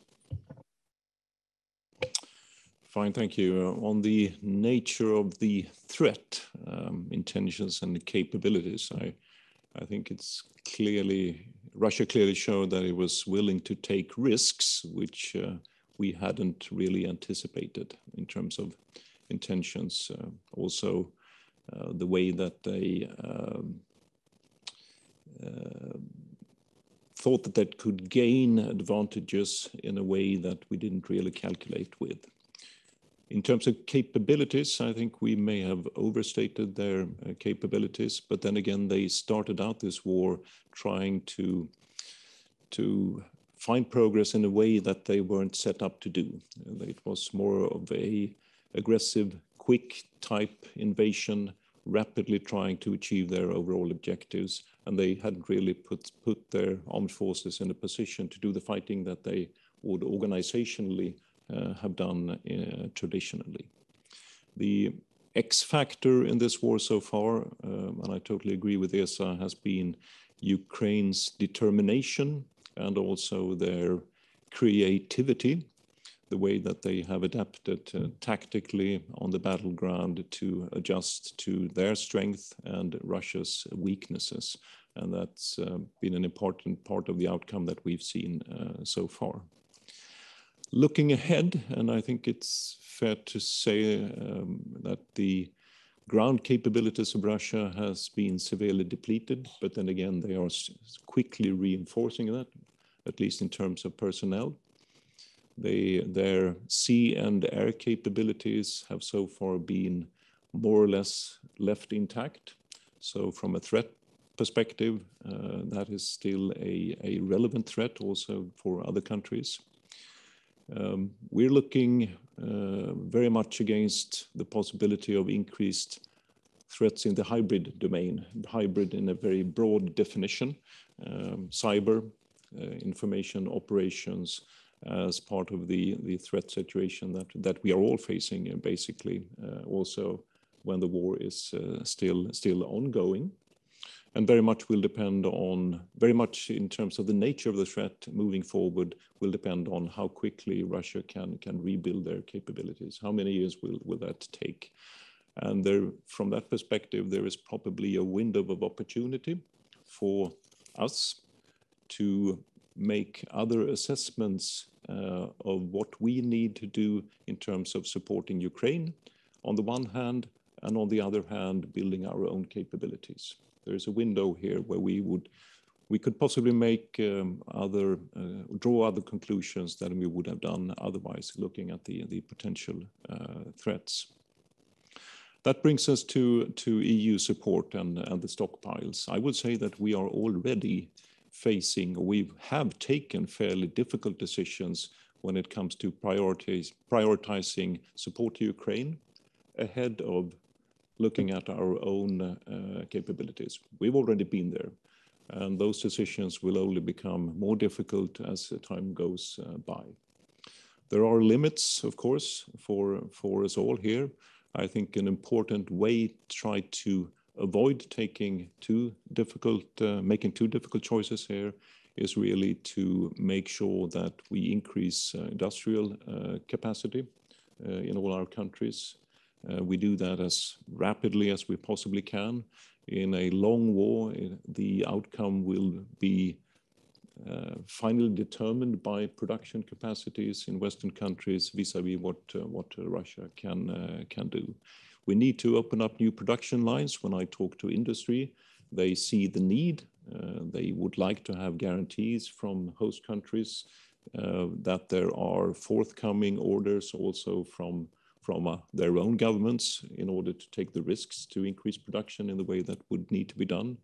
Fine, thank you. On the nature of the threat, intentions and capabilities, I think it's Russia clearly showed that it was willing to take risks, which we hadn't really anticipated in terms of intentions. Also, the way that they thought that they could gain advantages in a way that we didn't really calculate with. In terms of capabilities, I think we may have overstated their capabilities, but then again, they started out this war trying to find progress in a way that they weren't set up to do. It was more of a aggressive, quick type invasion, rapidly trying to achieve their overall objectives, and they hadn't really put their armed forces in a position to do the fighting that they would organizationally have done traditionally. The X factor in this war so far, and I totally agree with Esa, has been Ukraine's determination and also their creativity, the way that they have adapted tactically on the battleground to adjust to their strength and Russia's weaknesses. And that's been an important part of the outcome that we've seen so far. Looking ahead, and I think it's fair to say that the ground capabilities of Russia has been severely depleted, but then again, they are quickly reinforcing that, at least in terms of personnel. Their sea and air capabilities have so far been more or less left intact. So from a threat perspective, that is still a relevant threat also for other countries. We're looking very much against the possibility of increased threats in the hybrid domain, hybrid in a very broad definition, cyber, information operations as part of the threat situation that we are all facing, basically, also when the war is still ongoing. And very much will depend on, very much in terms of the nature of the threat moving forward, will depend on how quickly Russia can rebuild their capabilities. How many years will that take? And there, from that perspective, there is probably a window of opportunity for us to make other assessments of what we need to do in terms of supporting Ukraine on the one hand, and on the other hand, building our own capabilities. There is a window here where we could possibly make draw other conclusions than we would have done otherwise, looking at the potential threats. That brings us to EU support and the stockpiles. I would say that we are already facing, or we have taken fairly difficult decisions when it comes to prioritizing support to Ukraine ahead of looking at our own capabilities. We've already been there, and those decisions will only become more difficult as time goes by. There are limits, of course, for us all here. I think an important way to try to avoid making too difficult choices here is really to make sure that we increase industrial capacity in all our countries. We do that as rapidly as we possibly can. In a long war, the outcome will be finally determined by production capacities in Western countries vis-a-vis what Russia can do. We need to open up new production lines. When I talk to industry, they see the need. They would like to have guarantees from host countries that there are forthcoming orders also from their own governments in order to take the risks to increase production in the way that would need to be done.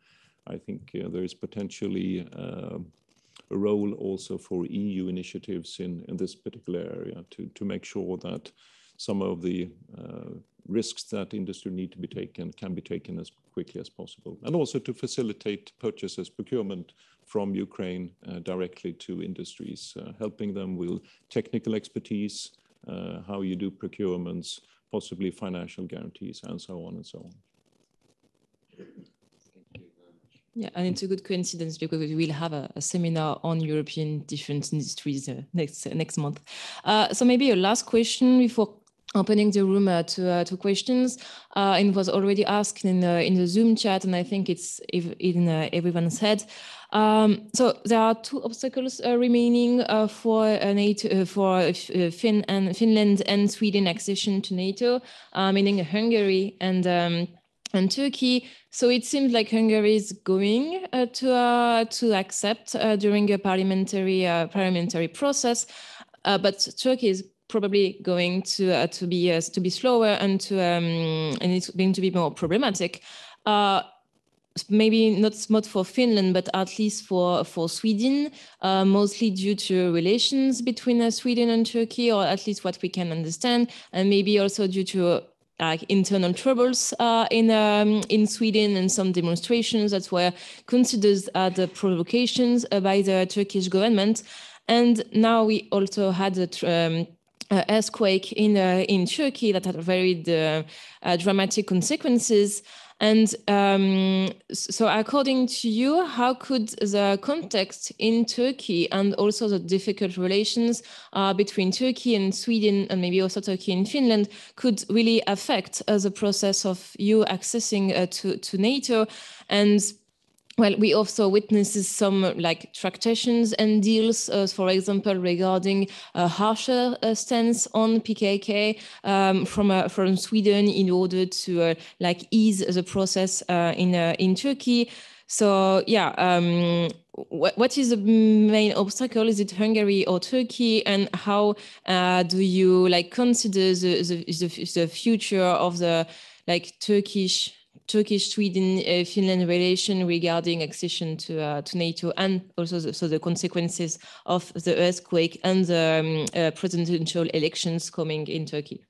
I think there is potentially a role also for EU initiatives in this particular area to make sure that some of the risks that industry need to be taken can be taken as quickly as possible, and also to facilitate purchases, procurement from Ukraine directly to industries, helping them with technical expertise, how you do procurements, possibly financial guarantees, and so on and so on. Yeah, and it's a good coincidence because we will have a seminar on European defense industries next month. So maybe a last question before opening the room to questions. It was already asked in the Zoom chat, and I think it's in everyone's head. So there are two obstacles remaining for NATO, for Finland and Sweden accession to NATO, meaning Hungary and Turkey. So it seems like Hungary is going to accept during a parliamentary process, but Turkey is probably going to be slower and it's going to be more problematic. Maybe not for Finland, but at least for Sweden, mostly due to relations between Sweden and Turkey, or at least what we can understand, and maybe also due to internal troubles in Sweden and some demonstrations that were considered as provocations by the Turkish government. And now we also had earthquake in Turkey that had very dramatic consequences. And so according to you, how could the context in Turkey and also the difficult relations between Turkey and Sweden and maybe also Turkey and Finland could really affect the process of you accessing to NATO? And well, we also witnesses some like tractations and deals, for example, regarding a harsher stance on PKK from Sweden in order to like ease the process in Turkey. So yeah, what is the main obstacle? Is it Hungary or Turkey? And how do you like consider the future of the like Turkish-Sweden, Finland relation regarding accession to NATO, and also the consequences of the earthquake and the presidential elections coming in Turkey?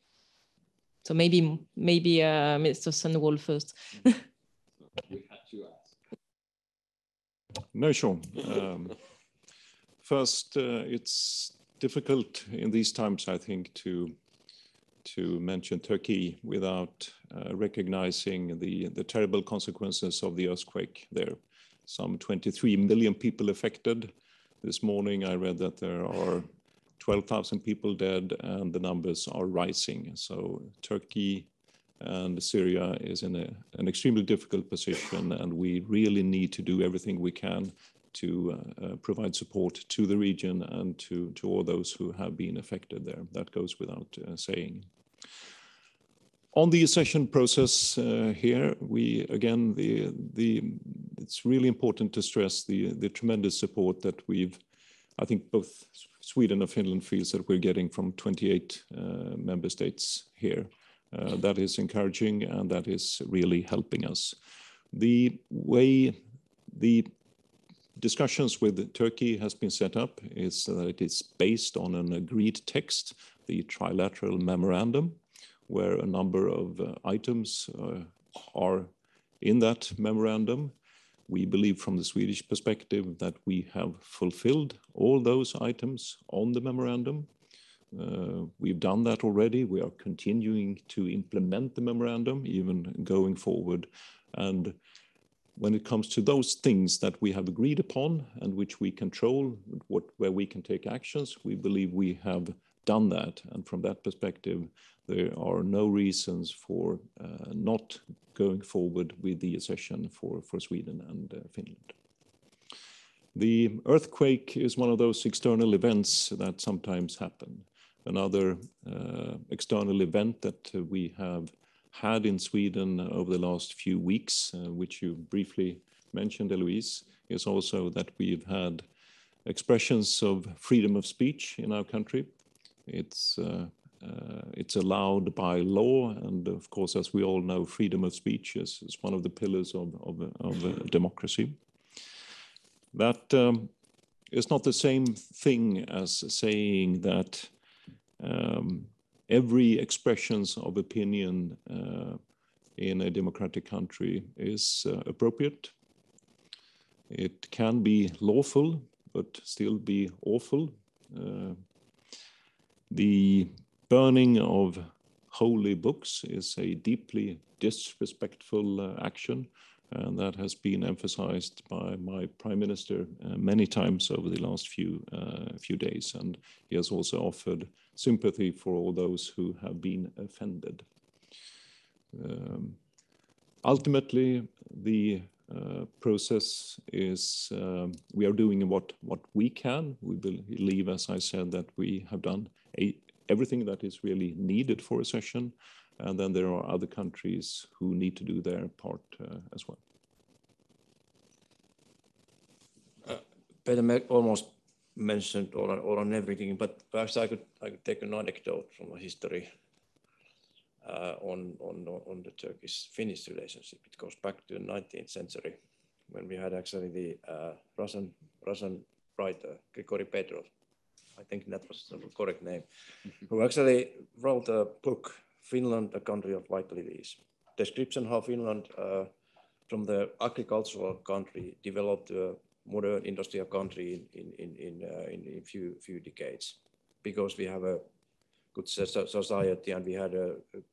So maybe Mr. Sandwall first. We had to ask. No, sure. First, it's difficult in these times, I think, to mention Turkey without recognizing the terrible consequences of the earthquake there. Some 23 million people affected. This morning I read that there are 12,000 people dead and the numbers are rising. So Turkey and Syria is in an extremely difficult position, and we really need to do everything we can to provide support to the region and to all those who have been affected there. That goes without saying. On the accession process here, it's really important to stress the tremendous support that I think both Sweden and Finland feels that we're getting from 28 member states here. That is encouraging, and that is really helping us. The way the discussions with Turkey has been set up is that it is based on an agreed text, the trilateral memorandum, where a number of items are in that memorandum. We believe from the Swedish perspective that we have fulfilled all those items on the memorandum. We've done that already. We are continuing to implement the memorandum, even going forward. And when it comes to those things that we have agreed upon and which we control, where we can take actions, we believe we have done that. And from that perspective, there are no reasons for not going forward with the accession for Sweden and Finland. The earthquake is one of those external events that sometimes happen. Another external event that we have had in Sweden over the last few weeks, which you briefly mentioned, Héloïse, is also that we've had expressions of freedom of speech in our country. It's allowed by law, and of course, as we all know, freedom of speech is one of the pillars of democracy. That is not the same thing as saying that every expressions of opinion in a democratic country is appropriate. It can be lawful, but still be awful. The burning of holy books is a deeply disrespectful action, and that has been emphasized by my Prime Minister many times over the last few days, and he has also offered sympathy for all those who have been offended. Ultimately, the process is we are doing what we can. We believe, as I said, that we have done everything that is really needed for accession, and then there are other countries who need to do their part as well. Peter almost mentioned all on everything, but perhaps I could take an anecdote from a history on the Turkish-Finnish relationship. It goes back to the 19th century when we had actually the Russian writer Grigory Petrov, I think that was the correct name, who actually wrote a book, Finland, a country of liabilities. Description how Finland, from the agricultural country, developed a modern industrial country in few decades, because we have a good society, and we had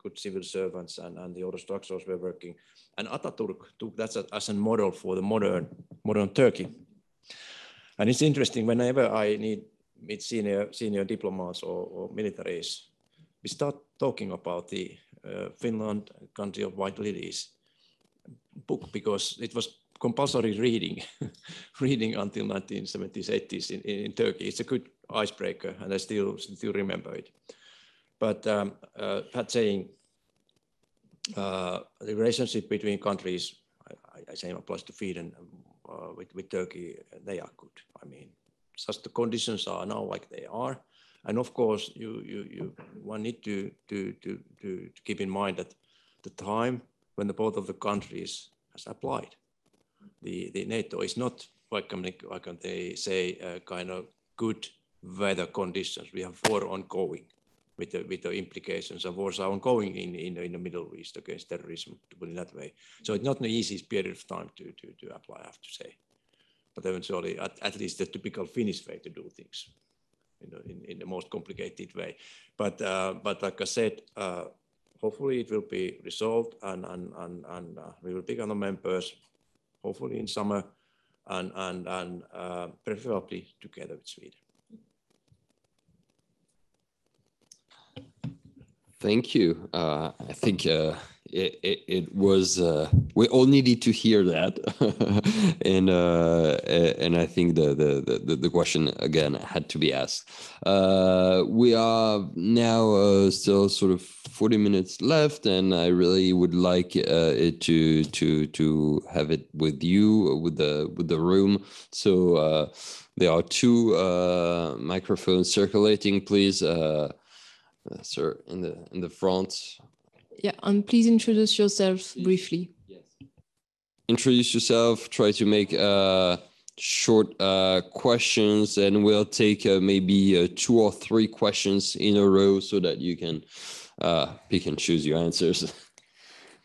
good civil servants, and the other structures were working. And Ataturk took that as a model for the modern Turkey. And it's interesting, whenever I meet senior diplomats or militaries, we start talking about the Finland, Country of White Lilies book, because it was compulsory reading until 1970s, 80s in Turkey. It's a good icebreaker, and I still remember it. But that saying, the relationship between countries, I say applies to Sweden with Turkey, they are good. I mean, just the conditions are now like they are. And of course, one need to keep in mind that the time when the both of the countries has applied the NATO is not, like can they say, kind of good weather conditions. We have war ongoing with the implications of wars are ongoing in the Middle East against terrorism, to put it that way. So it's not an easy period of time to apply, I have to say. But eventually, at least the typical Finnish way to do things, in the most complicated way. But like I said, hopefully it will be resolved, and we will become the members, hopefully in summer, and preferably together with Sweden. Thank you. I think it was, we all needed to hear that. and I think the question again had to be asked. We are now still sort of 40 minutes left, and I really would like it to have it with you, with the room. So there are two microphones circulating, please. Sir, in the front. Yeah, and please introduce yourself briefly. Yes. Introduce yourself. Try to make short questions, and we'll take maybe 2 or 3 questions in a row so that you can pick and choose your answers.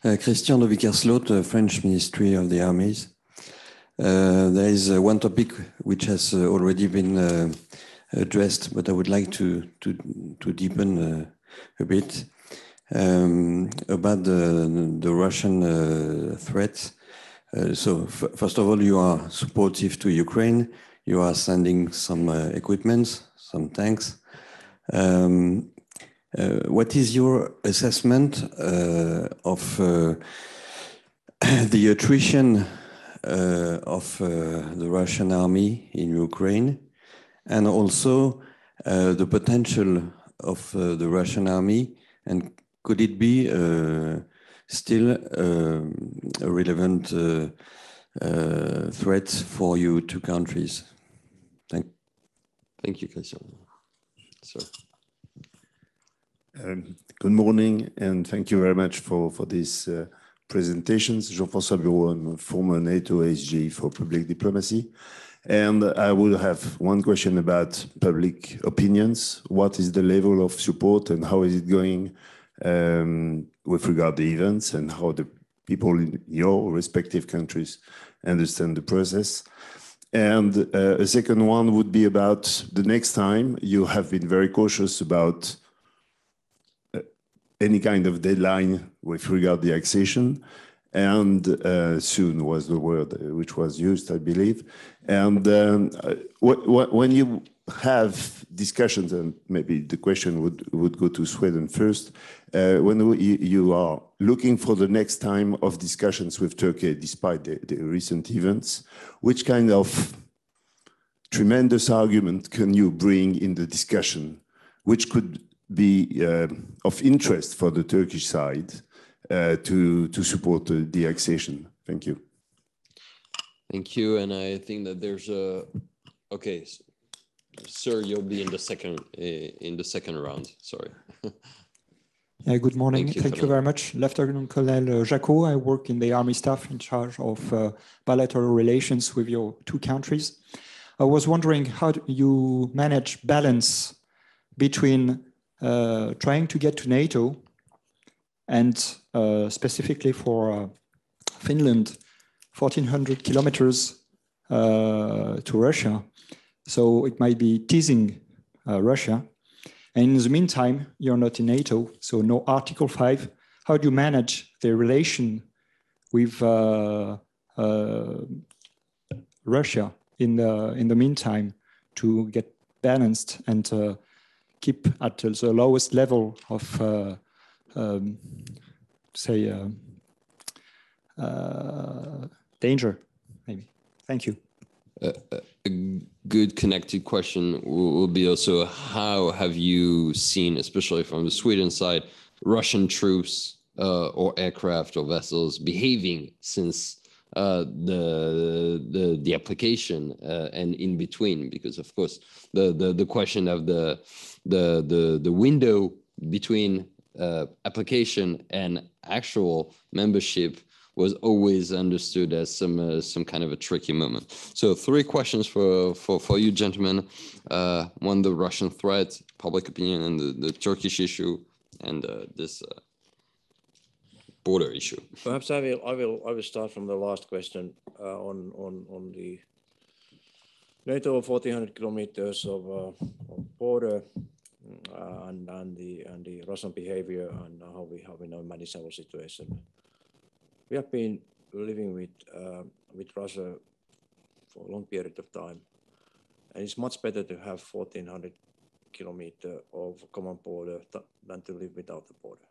Christian de Vickersloot, French Ministry of the Armies. There is one topic which has already been addressed, but I would like to deepen a bit about the Russian threat. So first of all, you are supportive to Ukraine. You are sending some equipment, some tanks. What is your assessment of the attrition of the Russian army in Ukraine? And also the potential of the Russian army, and could it be still a relevant threat for you two countries? Thank you, Christian. Sir. Good morning, and thank you very much for these presentations. Jean-François Bureau, I'm a former NATO SG for public diplomacy. And I would have one question about public opinions. What is the level of support, and how is it going with regard to events, and how the people in your respective countries understand the process? And a second one would be about the next time. You have been very cautious about any kind of deadline with regard to the accession. And soon was the word which was used, I believe. And when you have discussions, and maybe the question would go to Sweden first, when you are looking for the next time of discussions with Turkey, despite the recent events, which kind of tremendous argument can you bring in the discussion, which could be of interest for the Turkish side? To support the accession. Thank you. Thank you, and I think that there's a okay, sir, you'll be in the second round. Sorry. Yeah, good morning. Thank you very much, Lieutenant Colonel Jacot. I work in the Army staff in charge of bilateral relations with your two countries. I was wondering how you manage balance between trying to get to NATO and specifically for Finland, 1,400 kilometers to Russia. So it might be teasing Russia. And in the meantime, you're not in NATO, so no Article 5. How do you manage the relation with Russia in the meantime to get balanced and keep at the lowest level of, danger, maybe? Thank you. A good connected question will be also, how have you seen, especially from the Sweden side, Russian troops or aircraft or vessels behaving since the application and in between? Because of course the question of the window between application and actual membership was always understood as some kind of a tricky moment. So 3 questions for you gentlemen. One, the Russian threat, public opinion, and the Turkish issue, and this border issue. Perhaps I will start from the last question on the NATO 1,400 kilometers of border and the Russian behavior and how we now manage our situation. We have been living with Russia for a long period of time, and it's much better to have 1,400 kilometers of common border than to live without the border.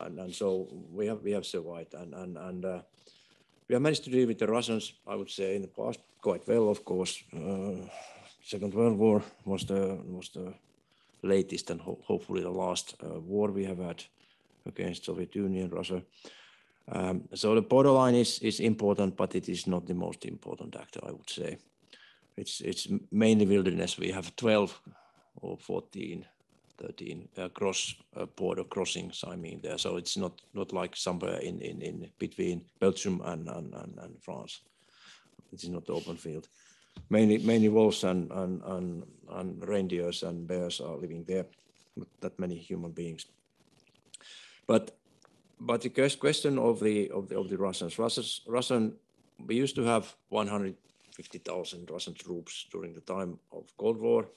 And so we have survived, and we have managed to deal with the Russians, I would say, in the past quite well. Of course, Second World War was the latest and hopefully the last war we have had against Soviet Union, Russia. So the borderline is important, but it is not the most important actor, I would say. It's mainly wilderness. We have 12 or 14, 13 border crossings, I mean, there. So it's not like somewhere in between Belgium and France. It is not open field. Mainly wolves and reindeers and bears are living there. Not that many human beings. But the question of the Russians, we used to have 150,000 Russian troops during the time of Cold War,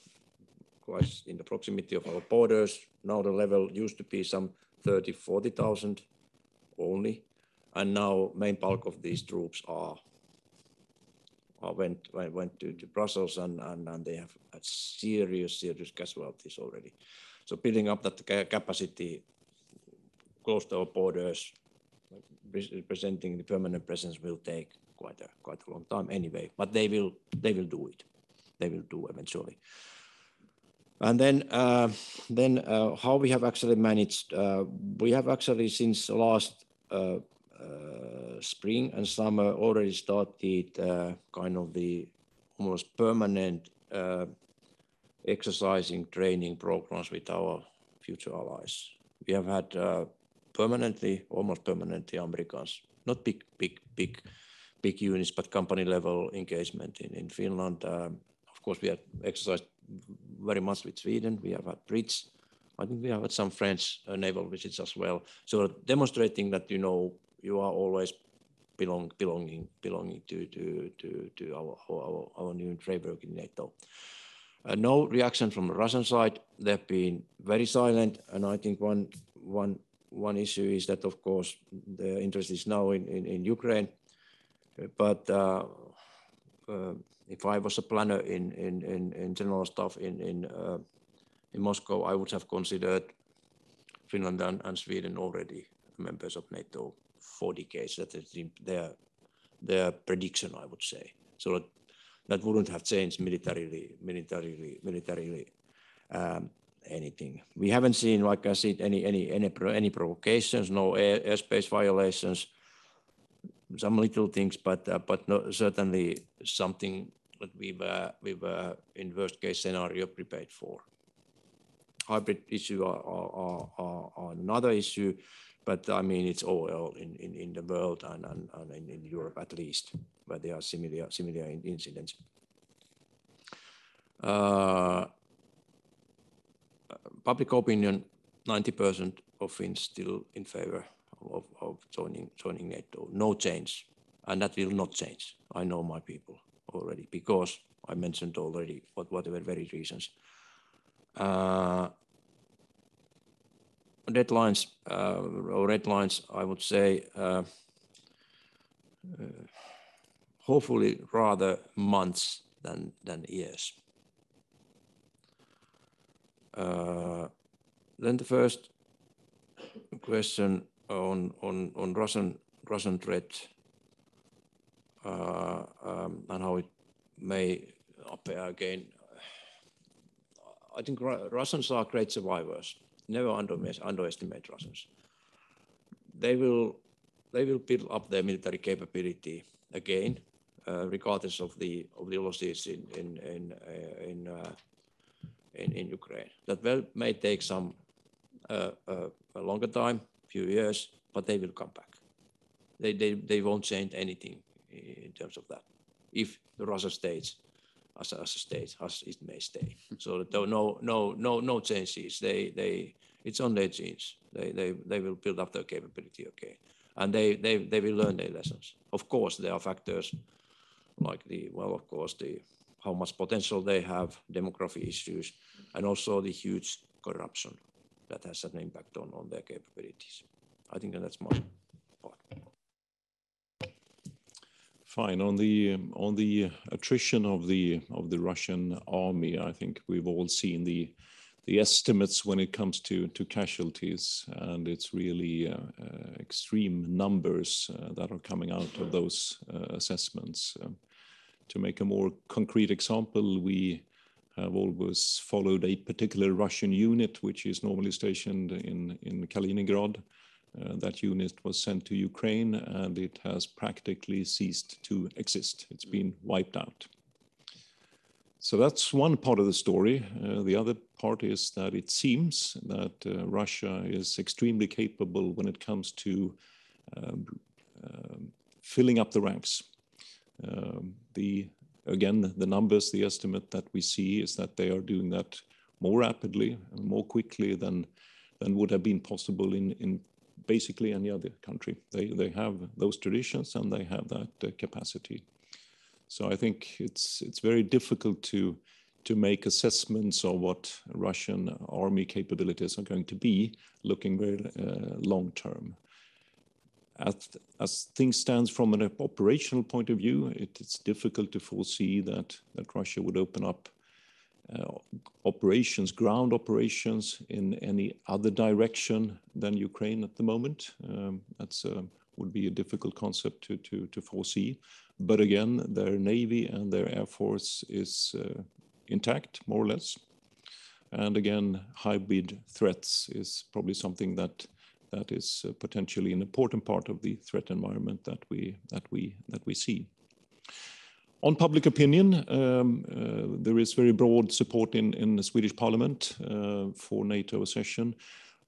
quite in the proximity of our borders. Now the level used to be some 30,000-40,000 only, and now main bulk of these troops went to Brussels, and they have had serious casualties already. So building up that capacity close to our borders, representing the permanent presence will take quite a long time anyway. But they will do it. They will do eventually. And then how we have actually managed? We have actually since last spring and summer already started kind of the almost permanent exercising training programs with our future allies. We have had almost permanently Americans, not big units, but company level engagement in Finland. Of course, we have exercised very much with Sweden. We have had Brits. I think we have had some French naval visits as well. So demonstrating that you are always belonging to our new framework in NATO. No reaction from the Russian side. They've been very silent, and I think one issue is that, of course, the interest is now in Ukraine. But if I was a planner in general staff in Moscow, I would have considered Finland and Sweden already members of NATO for decades. That is their prediction, I would say. So that wouldn't have changed militarily anything. We haven't seen, like I said, any provocations, no airspace violations. Some little things, but no, certainly something that we were in worst case scenario prepared for. Hybrid issue are another issue, but I mean it's all in the world and in Europe at least, where there are similar incidents. Public opinion, 90% of Finns still in favor of joining NATO. No change, and that will not change. I know my people already, because I mentioned already whatever very reasons. Deadlines or red lines, I would say, hopefully rather months than years. Then the first question on Russian threat and how it may appear again. I think Russians are great survivors. Never underestimate Russians. They will build up their military capability again, regardless of the losses in Ukraine. That may take some a longer time, few years, but they will come back. They won't change anything in terms of that. If the Russia stays as a state, as it may stay. So no changes. It's on their genes. They will build up their capability again, and they will learn their lessons. Of course, there are factors like how much potential they have, demography issues, and also the huge corruption that has an impact on their capabilities. I think that's my part. Fine. On the attrition of the Russian army, I think we've all seen the estimates when it comes to casualties, and it's really extreme numbers that are coming out of those assessments. To make a more concrete example, we have always followed a particular Russian unit, which is normally stationed in Kaliningrad. That unit was sent to Ukraine, and it has practically ceased to exist. It's been wiped out. So that's one part of the story. The other part is that it seems that Russia is extremely capable when it comes to filling up the ranks. Again, the numbers, the estimate that we see is that they are doing that more rapidly and more quickly than would have been possible in basically any other country. They have those traditions and they have that capacity. So I think it's very difficult to make assessments of what Russian army capabilities are going to be looking very long term. As things stand from an operational point of view, it's difficult to foresee that Russia would open up ground operations in any other direction than Ukraine at the moment. That's would be a difficult concept to foresee. But again, their navy and their air force is intact, more or less. And again, hybrid threats is probably something that is potentially an important part of the threat environment that we see. On public opinion, there is very broad support in the Swedish Parliament for NATO accession.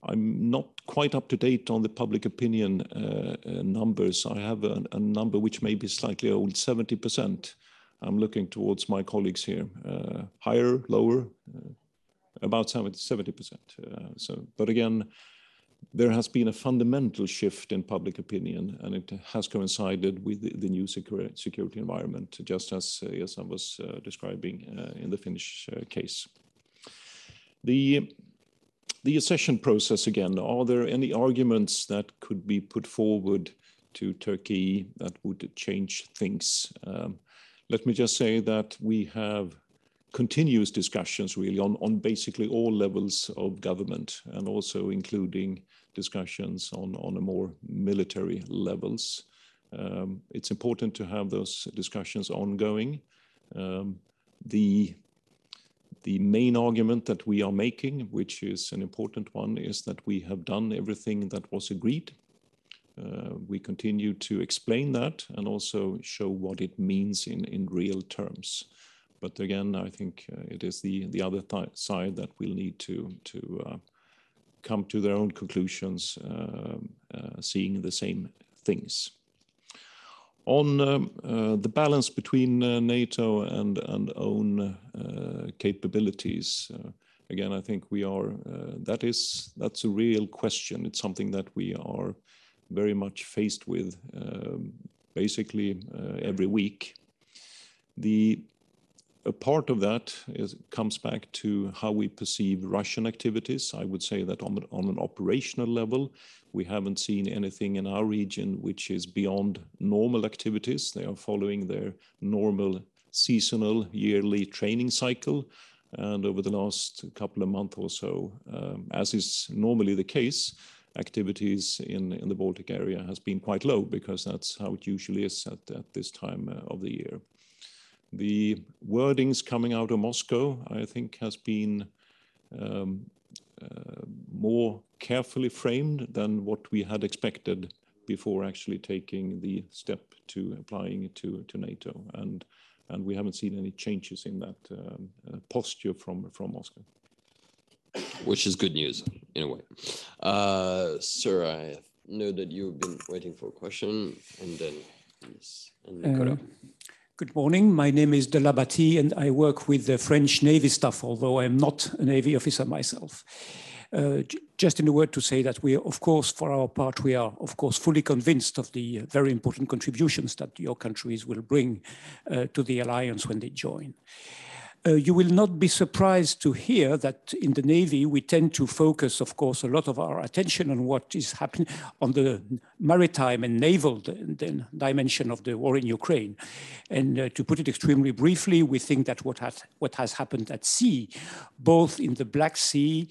I'm not quite up to date on the public opinion numbers. I have a number which may be slightly old, 70%. I'm looking towards my colleagues here. Higher, lower, about 70%. But again, there has been a fundamental shift in public opinion, and it has coincided with the new security environment, just as I was describing in the Finnish case. The accession process, again, are there any arguments that could be put forward to Turkey that would change things? Let me just say that we have continuous discussions really on basically all levels of government, and also including discussions on a more military levels. It's important to have those discussions ongoing. The main argument that we are making, which is an important one, is that we have done everything that was agreed. We continue to explain that and also show what it means in real terms. But again, I think it is the other side that will need to come to their own conclusions, seeing the same things. On the balance between NATO and own capabilities, again, I think we are. That's a real question. It's something that we are very much faced with, basically every week. a part of that comes back to how we perceive Russian activities. I would say that on an operational level, we haven't seen anything in our region which is beyond normal activities. They are following their normal seasonal yearly training cycle. And over the last couple of months or so, as is normally the case, activities in the Baltic area has been quite low, because that's how it usually is at this time of the year. The wordings coming out of Moscow, I think, has been more carefully framed than what we had expected before actually taking the step to applying to NATO. And we haven't seen any changes in that posture from Moscow. Which is good news, in a way. Sir, I know that you've been waiting for a question, and then and Nicolas. Good morning. My name is Delabati, and I work with the French Navy staff, although I'm not a Navy officer myself. Just in a word to say that we, of course, for our part, we are, of course, fully convinced of the very important contributions that your countries will bring to the alliance when they join. You will not be surprised to hear that in the Navy, we tend to focus, of course, a lot of our attention on what is happening on the maritime and naval dimension of the war in Ukraine. And to put it extremely briefly, we think that what has happened at sea, both in the Black Sea,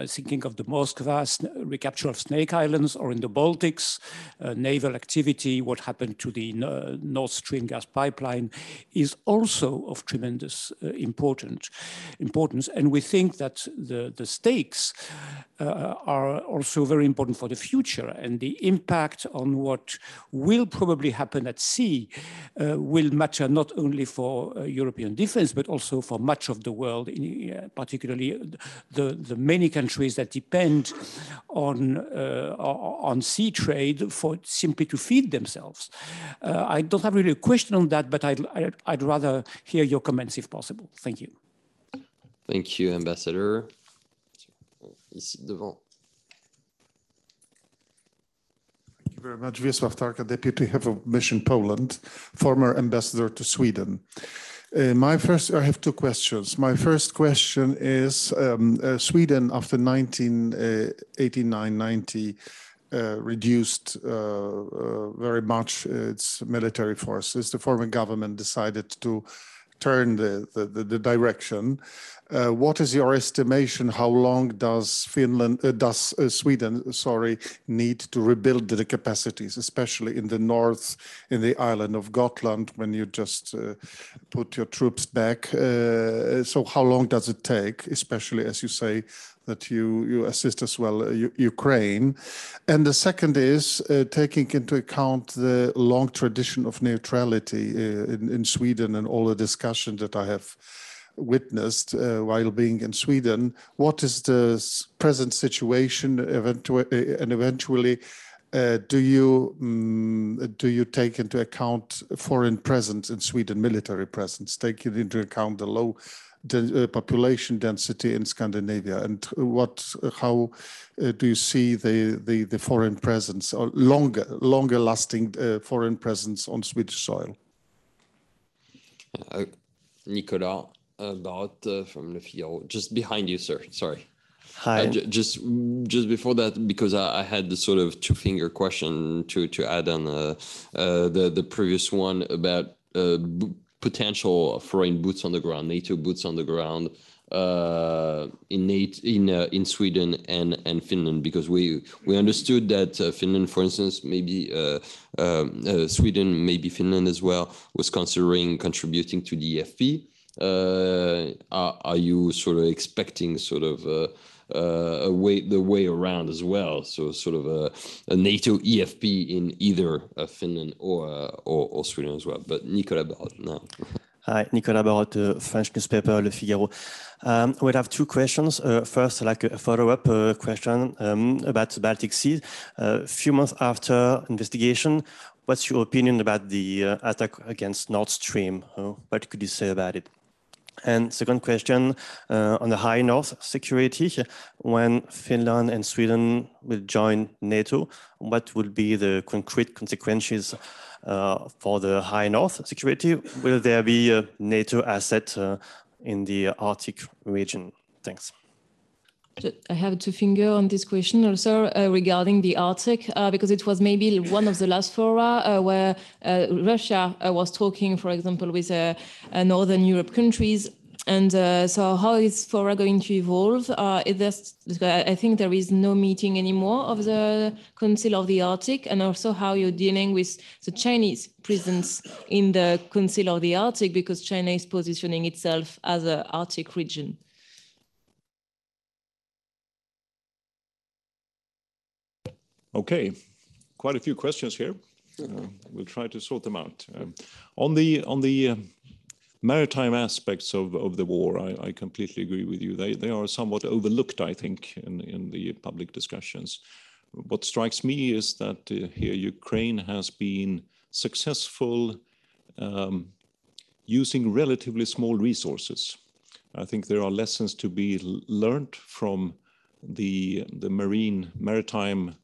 thinking of the Moskva recapture of Snake Islands, or in the Baltics, naval activity, what happened to the Nord Stream gas pipeline, is also of tremendous importance. And we think that the stakes are also very important for the future, and the impact on what will probably happen at sea will matter not only for European defense, but also for much of the world, particularly the many countries that depend on sea trade for simply to feed themselves. I don't have really a question on that, but I'd rather hear your comments if possible. Thank you. Thank you, Ambassador. Ici devant. Thank you very much. Wiesław Tarka, Deputy Head of Mission Poland, former ambassador to Sweden. I have two questions. My first question is, Sweden after 1989-90 reduced very much its military forces. The former government decided to turn the direction. What is your estimation? How long does Sweden need to rebuild the capacities, especially in the north, in the island of Gotland, when you just put your troops back? So how long does it take, especially as you say that you assist as well Ukraine? And the second is taking into account the long tradition of neutrality in Sweden and all the discussion that I have witnessed while being in Sweden. What is the present situation, and eventually do you take into account foreign presence in Sweden, military presence, taking into account the low population density in Scandinavia, and how do you see the foreign presence, or longer lasting foreign presence on Swedish soil? Nicolas Barot from Le Figaro, just behind you, sir. Sorry. Hi. Just before that, because I had the sort of two-finger question to add on the previous one about potential foreign boots on the ground, NATO boots on the ground in Sweden and Finland, because we understood that Finland, for instance, maybe Sweden, maybe Finland as well, was considering contributing to the EFP. Are you sort of expecting sort of the way around as well? So sort of a NATO EFP in either Finland or Sweden as well. But Nicolas Barot now. Hi, Nicolas Barot, French newspaper Le Figaro. We have two questions. First, like a follow-up question about the Baltic Sea. A few months after investigation, what's your opinion about the attack against Nord Stream? What could you say about it? And second question, on the high north security, when Finland and Sweden will join NATO, what will be the concrete consequences for the high north security? Will there be a NATO asset in the Arctic region? Thanks. I have two fingers on this question also regarding the Arctic, because it was maybe one of the last fora where Russia was talking, for example, with Northern Europe countries. And so how is fora going to evolve? I think there is no meeting anymore of the Council of the Arctic, and also how you're dealing with the Chinese presence in the Council of the Arctic, because China is positioning itself as an Arctic region. Okay, quite a few questions here. We'll try to sort them out. On the maritime aspects of the war, I completely agree with you. They are somewhat overlooked, I think, in the public discussions. What strikes me is that here Ukraine has been successful using relatively small resources. I think there are lessons to be learned from the maritime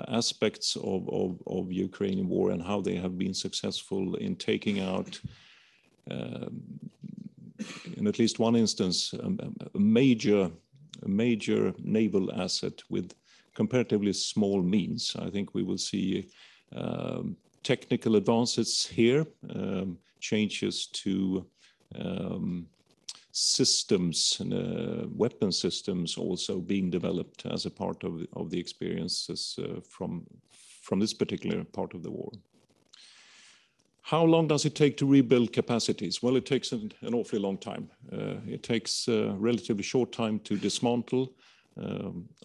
aspects of Ukrainian war and how they have been successful in taking out, in at least one instance, a major naval asset with comparatively small means. I think we will see technical advances here, changes to systems and weapon systems also being developed as a part of the experiences from this particular part of the war. How long does it take to rebuild capacities? Well, it takes an awfully long time. It takes a relatively short time to dismantle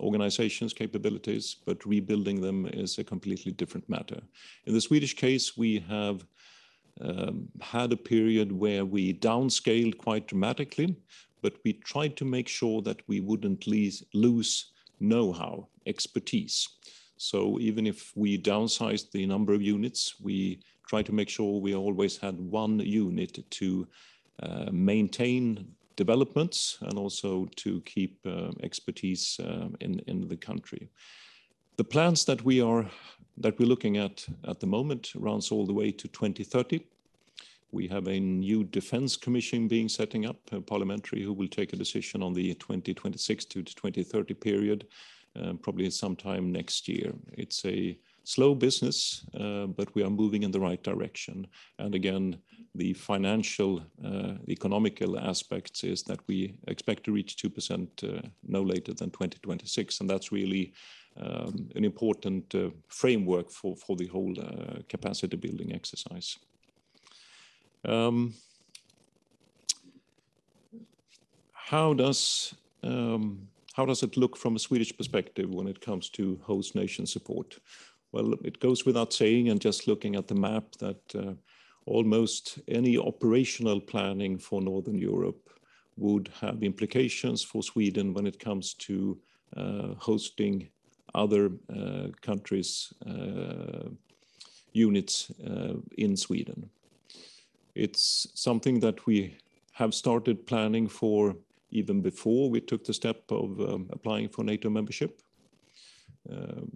organizations' capabilities, but rebuilding them is a completely different matter. In the Swedish case, we have had a period where we downscaled quite dramatically, but we tried to make sure that we wouldn't lose know-how, expertise. So even if we downsized the number of units, we tried to make sure we always had one unit to maintain developments and also to keep expertise in the country. The plans that we're looking at the moment runs all the way to 2030. We have a new defense commission being setting up, parliamentary, who will take a decision on the 2026 to 2030 period, probably sometime next year. It's a slow business, but we are moving in the right direction. And again, the financial, economical aspects is that we expect to reach 2% no later than 2026, and that's really an important framework for the whole capacity building exercise. How does it look from a Swedish perspective when it comes to host nation support? Well, it goes without saying, and just looking at the map, that almost any operational planning for Northern Europe would have implications for Sweden when it comes to hosting other countries' units in Sweden. It's something that we have started planning for even before we took the step of applying for NATO membership.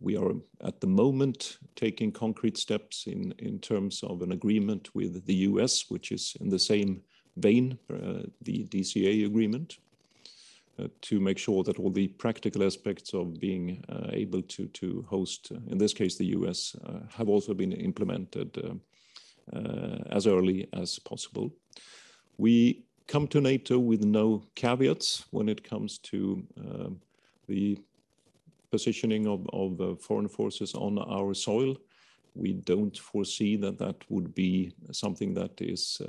We are at the moment taking concrete steps in terms of an agreement with the US, which is in the same vein, the DCA agreement, to make sure that all the practical aspects of being able to host, in this case, the US, have also been implemented as early as possible. We come to NATO with no caveats when it comes to the positioning of foreign forces on our soil. We don't foresee that that would be something that is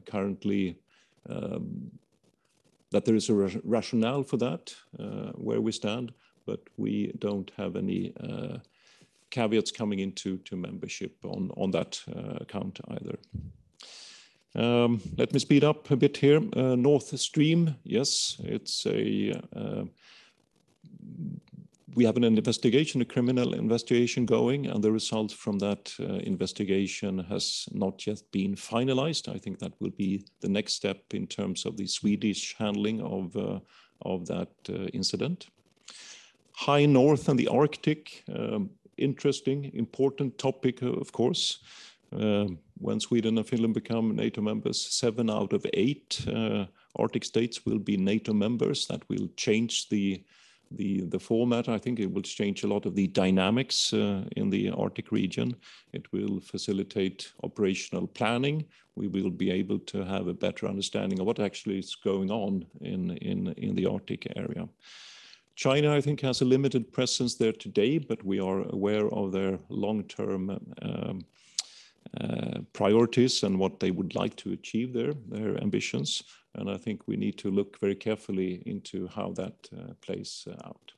currently, that there is a rationale for that where we stand, but we don't have any caveats coming into membership on that account either. Let me speed up a bit here. North Stream, yes, it's a we have an investigation, a criminal investigation going, and the result from that investigation has not yet been finalized. I think that will be the next step in terms of the Swedish handling of that incident. High North and the Arctic, interesting, important topic, of course. When Sweden and Finland become NATO members, 7 out of 8 Arctic states will be NATO members. That will change the format. I think it will change a lot of the dynamics in the Arctic region. It will facilitate operational planning. We will be able to have a better understanding of what actually is going on in the Arctic area. China, I think, has a limited presence there today, but we are aware of their long-term priorities and what they would like to achieve there, their ambitions. And I think we need to look very carefully into how that plays out.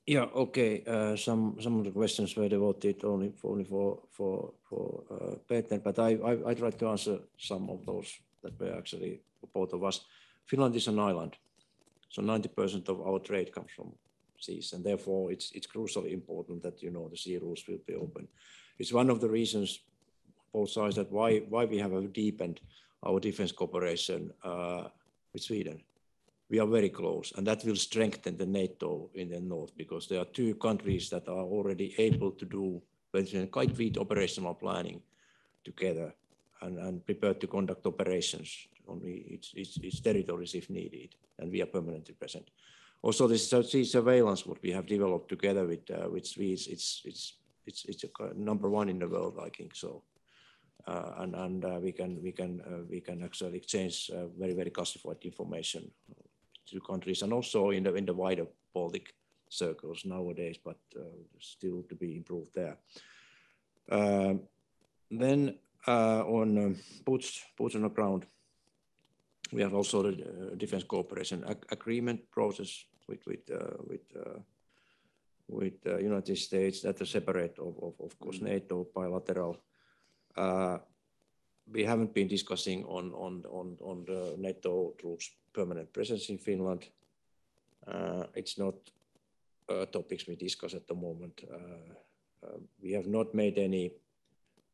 Yeah, okay. Some of the questions were devoted only for Peter, but I tried to answer some of those that were actually for both of us. Finland is an island, so 90% of our trade comes from seas, and therefore it's crucially important that the sea routes will be open. It's one of the reasons, both sides, that why we have deepened our defense cooperation with Sweden. We are very close, and that will strengthen the NATO in the north, because there are 2 countries that are already able to do quite good operational planning together and prepared to conduct operations on its territories if needed, and we are permanently present. Also, this sea surveillance, what we have developed together with Swedes, it's #1 in the world, I think so. And we can actually exchange very classified information to countries, and also in the wider Baltic circles nowadays, but still to be improved there. Then on boots on the ground, we have also the defense cooperation agreement process with United States that is separate of course NATO bilateral. We haven't been discussing on the NATO troops permanent presence in Finland. It's not topics we discuss at the moment. We have not made any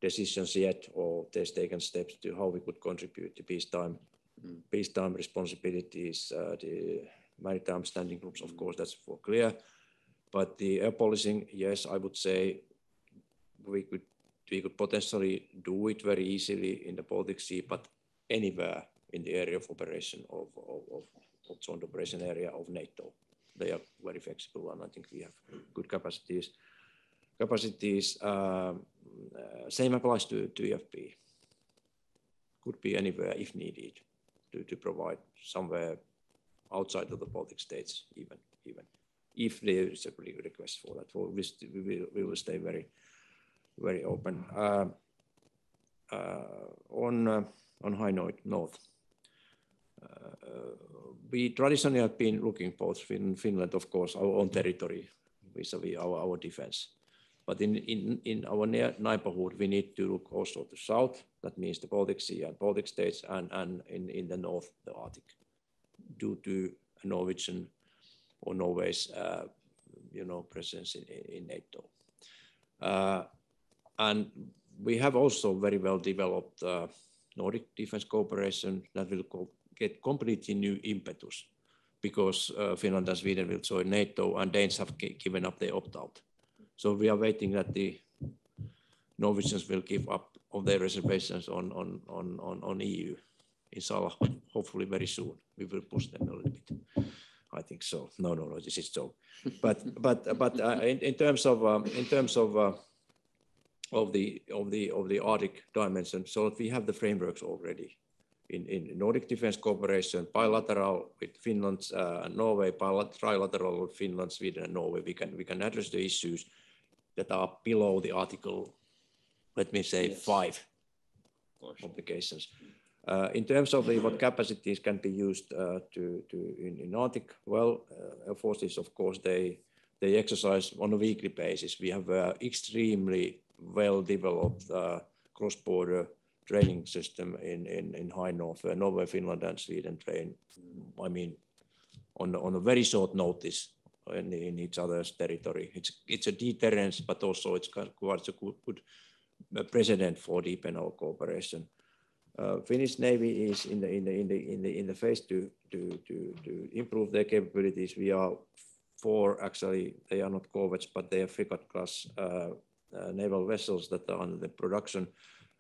decisions yet, or there's taken steps to how we could contribute to peacetime responsibilities. The maritime standing groups, of course, that's for clear. But the air policing, yes, I would say we could potentially do it very easily in the Baltic Sea, but anywhere in the area of operation of joint operation area of NATO. They are very flexible, and I think we have good capacities. Same applies to EFP. Could be anywhere if needed to provide somewhere outside of the Baltic states, even if there is a request for that. We will stay very open. On High North, we traditionally have been looking both Finland, of course, our own territory vis-a-vis our defense. But in our neighborhood, we need to look also to south. That means the Baltic Sea and Baltic states, and in the north, the Arctic, due to Norwegian or Norway's presence in NATO. And we have also very well developed Nordic defense cooperation that will get completely new impetus, because Finland and Sweden will join NATO, and Danes have given up their opt-out. So we are waiting that the Norwegians will give up on their reservations on EU in Sala, hopefully very soon. We will push them a little bit. I think so. No, this is so. But in terms of the Arctic dimension, so that we have the frameworks already in Nordic defense cooperation, bilateral with Finland and Norway, trilateral with Finland, Sweden, and Norway. We can address the issues that are below the article, let me say, 5 obligations. In terms of what capacities can be used in Arctic, well, Air Forces, of course, they exercise on a weekly basis. We have an extremely well-developed cross-border training system in High North, where Norway, Finland, and Sweden train, I mean, on a very short notice in each other's territory. It's a deterrence, but also it's quite a good precedent for deepen our cooperation. Finnish Navy is in the phase to improve their capabilities. We are four, actually, they are not corvettes, but they are frigate class naval vessels that are under the production,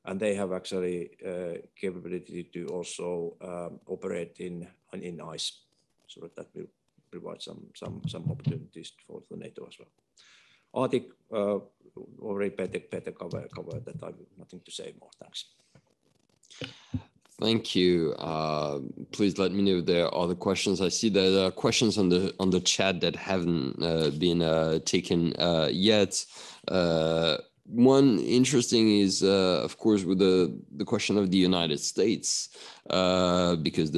and they have actually capability to also operate in ice, so that will provide some opportunities for the NATO as well. Arctic already Peter covered that. I have nothing to say more. Thanks. Thank you. Please let me know if there are other questions. I see that there are questions on the chat that haven't been taken yet. One interesting is, of course, with the question of the United States, because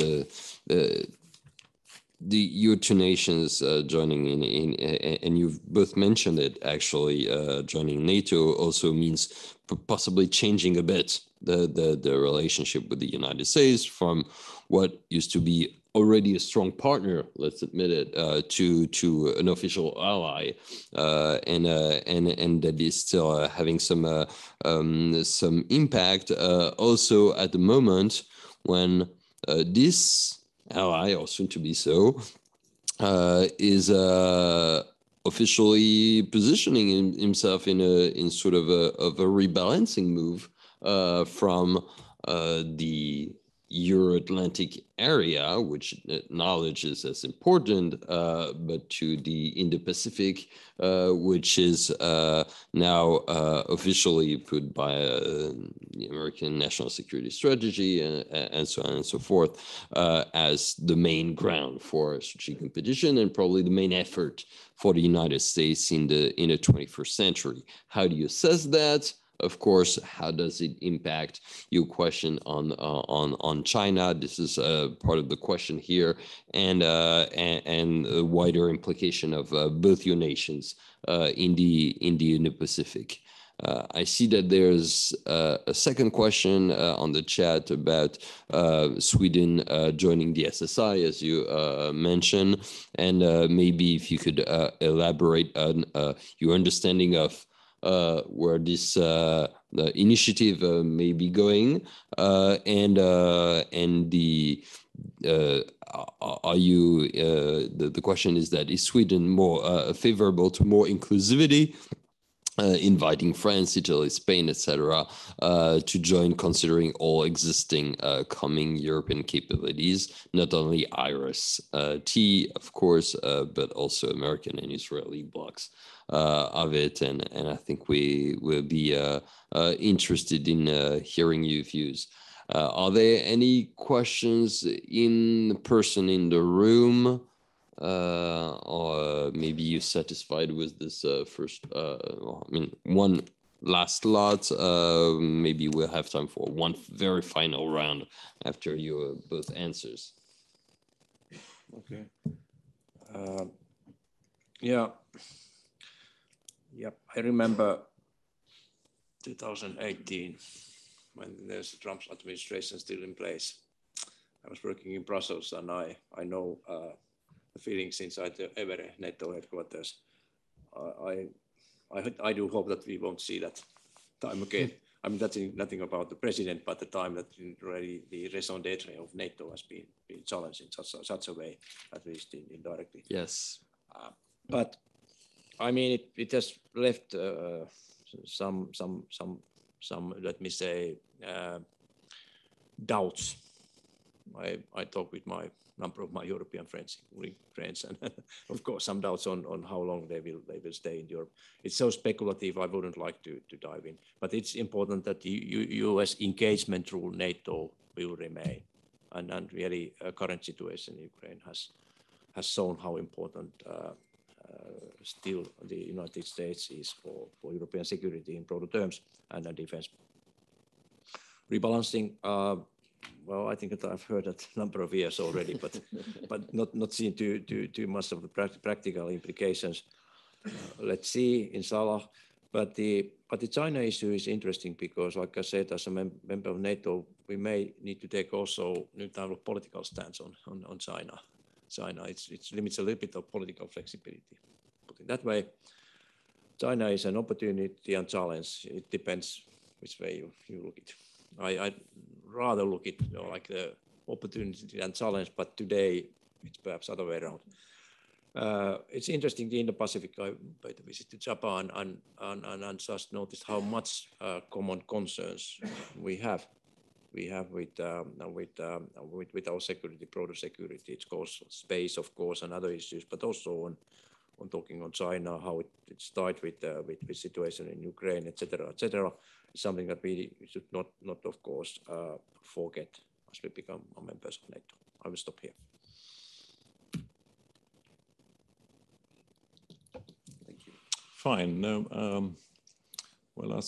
your two nations joining in, and you've both mentioned it actually, joining NATO also means possibly changing a bit the relationship with the United States from what used to be already a strong partner, let's admit it, to an official ally, and that is still having some impact also at the moment when this ally, or soon to be so, is officially positioning himself in sort of a rebalancing move from the Euro-Atlantic area, which knowledge is as important, but to the Indo-Pacific, which is now officially put by the American National Security Strategy and so on and so forth, as the main ground for strategic competition and probably the main effort for the United States in the 21st century. How do you assess that? Of course, how does it impact your question on China? This is part of the question here, and the wider implication of both your nations in the Indo-Pacific. I see that there's a second question on the chat about Sweden joining the SSI, as you mentioned, and maybe if you could elaborate on your understanding of where this the initiative may be going, and the are you the question is that is Sweden more favorable to more inclusivity, inviting France, Italy, Spain, etc., to join, considering all existing coming European capabilities, not only IRIS-T, of course, but also American and Israeli blocks of it, and I think we will be interested in hearing your views. Are there any questions in person in the room, or maybe you're satisfied with this first? One last lot. Maybe we'll have time for one very final round after your both answers. Okay. Yeah. Yep, I remember 2018 when there's the Trump administration still in place. I was working in Brussels, and I know the feelings inside the Ifri NATO headquarters. I do hope that we won't see that time again. I mean, that's nothing about the president, but the time that already the raison d'etre of NATO has been challenged in such a way, at least indirectly. Yes. But I mean, it has left some let me say doubts. I talk with my number of my European friends, and of course some doubts on how long they will stay in Europe. It's so speculative. I wouldn't like to dive in, but it's important that the U.S. engagement through NATO will remain, and really current situation in Ukraine has shown how important still the United States is for European security in broader terms and defense. Rebalancing, well, I think that I've heard that a number of years already, but not seen too much of the practical implications. Let's see, inshallah. But the China issue is interesting because, like I said, as a member of NATO, we may need to take also new type of political stance on China. China. It limits a little bit of political flexibility. Put it that way, China is an opportunity and challenge. It depends which way you look at it. I rather look at like the opportunity and challenge, but today it's perhaps other way around. It's interesting, the Indo-Pacific, I paid a visit to Japan and just noticed how much common concerns we have with our security, broader security. It goes space, of course, and other issues, but also on talking on China, how it started with situation in Ukraine, etc., etc. It's something that we should not of course forget as we become members of NATO. I will stop here. Thank you. Fine. No, well, I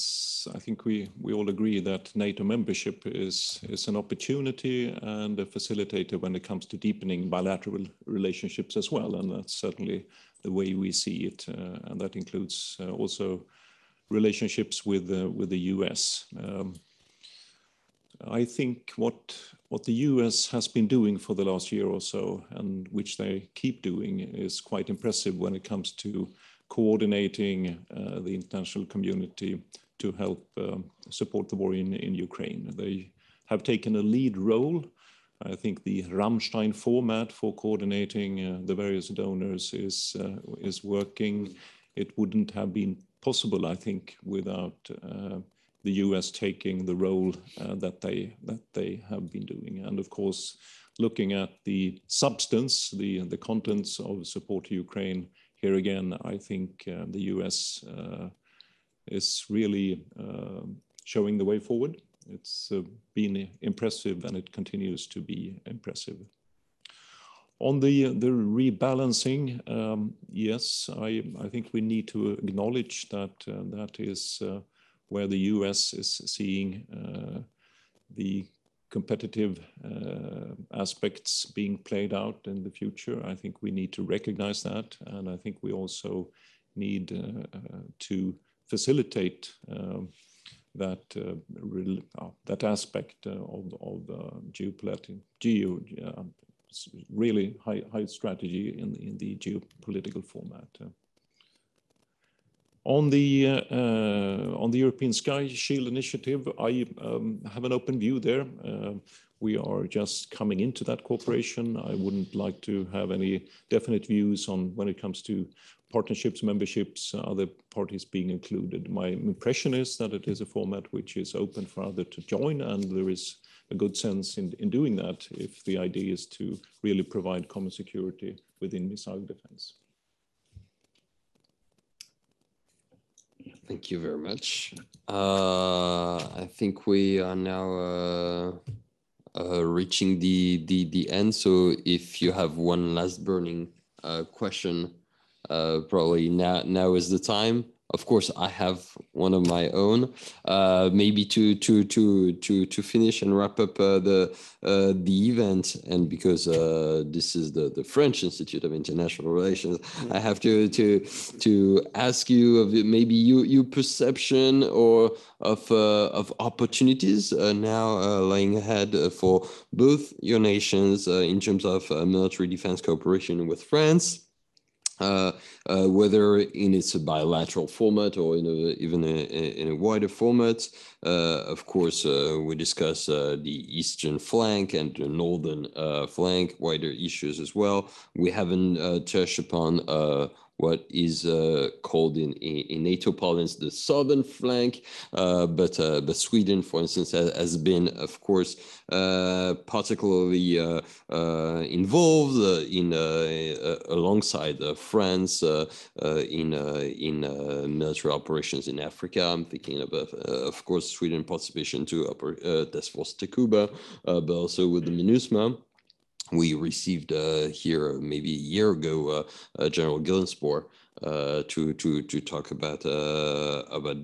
think we all agree that NATO membership is an opportunity and a facilitator when it comes to deepening bilateral relationships as well, and that's certainly the way we see it, and that includes also relationships with the US. I think what the US has been doing for the last year or so, and which they keep doing, is quite impressive when it comes to coordinating the international community to help support the war in Ukraine. They have taken a lead role. I think the Rammstein format for coordinating the various donors is working. It wouldn't have been possible, I think, without the US taking the role that they have been doing. And of course, looking at the substance, the contents of support to Ukraine, here again, I think the US is really showing the way forward. It's been impressive, and it continues to be impressive. On the rebalancing, yes, I think we need to acknowledge that that is where the US is seeing the competitive aspects being played out in the future. I think we need to recognize that, and I think we also need to facilitate that aspect of geopolitical, really high strategy in the geopolitical format. On the European Sky Shield initiative, I have an open view there. We are just coming into that cooperation. I wouldn't like to have any definite views on when it comes to partnerships, memberships, other parties being included. My impression is that it is a format which is open for others to join, and there is a good sense in doing that if the idea is to really provide common security within missile defense. Thank you very much. I think we are now reaching the end. So if you have one last burning question, probably now is the time. Of course, I have one of my own. Maybe to finish and wrap up the event, and because this is the French Institute of International Relations, I have to ask you of maybe your perception or of opportunities now lying ahead for both your nations in terms of military defense cooperation with France. Whether in its bilateral format or even in a wider format. Of course, we discuss the eastern flank and the northern flank, wider issues as well. We haven't touched upon what is called in NATO parlance the southern flank, but Sweden, for instance, has been, of course, particularly involved alongside France in military operations in Africa. I'm thinking of course, Sweden participation to Task Force Takuba, but also with the MINUSMA. We received here maybe a year ago General Gillenspor to talk about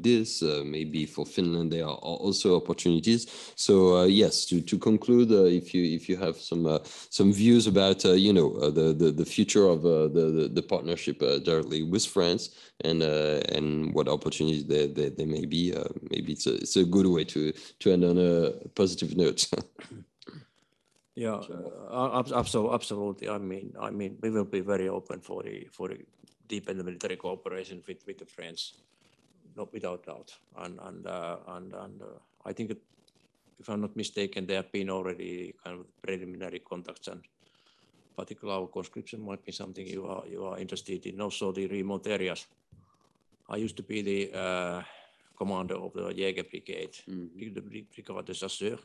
this. Maybe for Finland there are also opportunities. So yes, to conclude, if you have some views about the future of the partnership directly with France and what opportunities there may be, maybe it's a good way to end on a positive note. Yeah, absolutely. I mean, we will be very open for the deep and military cooperation with the French, not without doubt. And I think, if I'm not mistaken, there have been already kind of preliminary contacts, and particularly our conscription might be something you are interested in. Also, the remote areas. I used to be the commander of the Jäger Brigade, the Brigade de Chasseurs.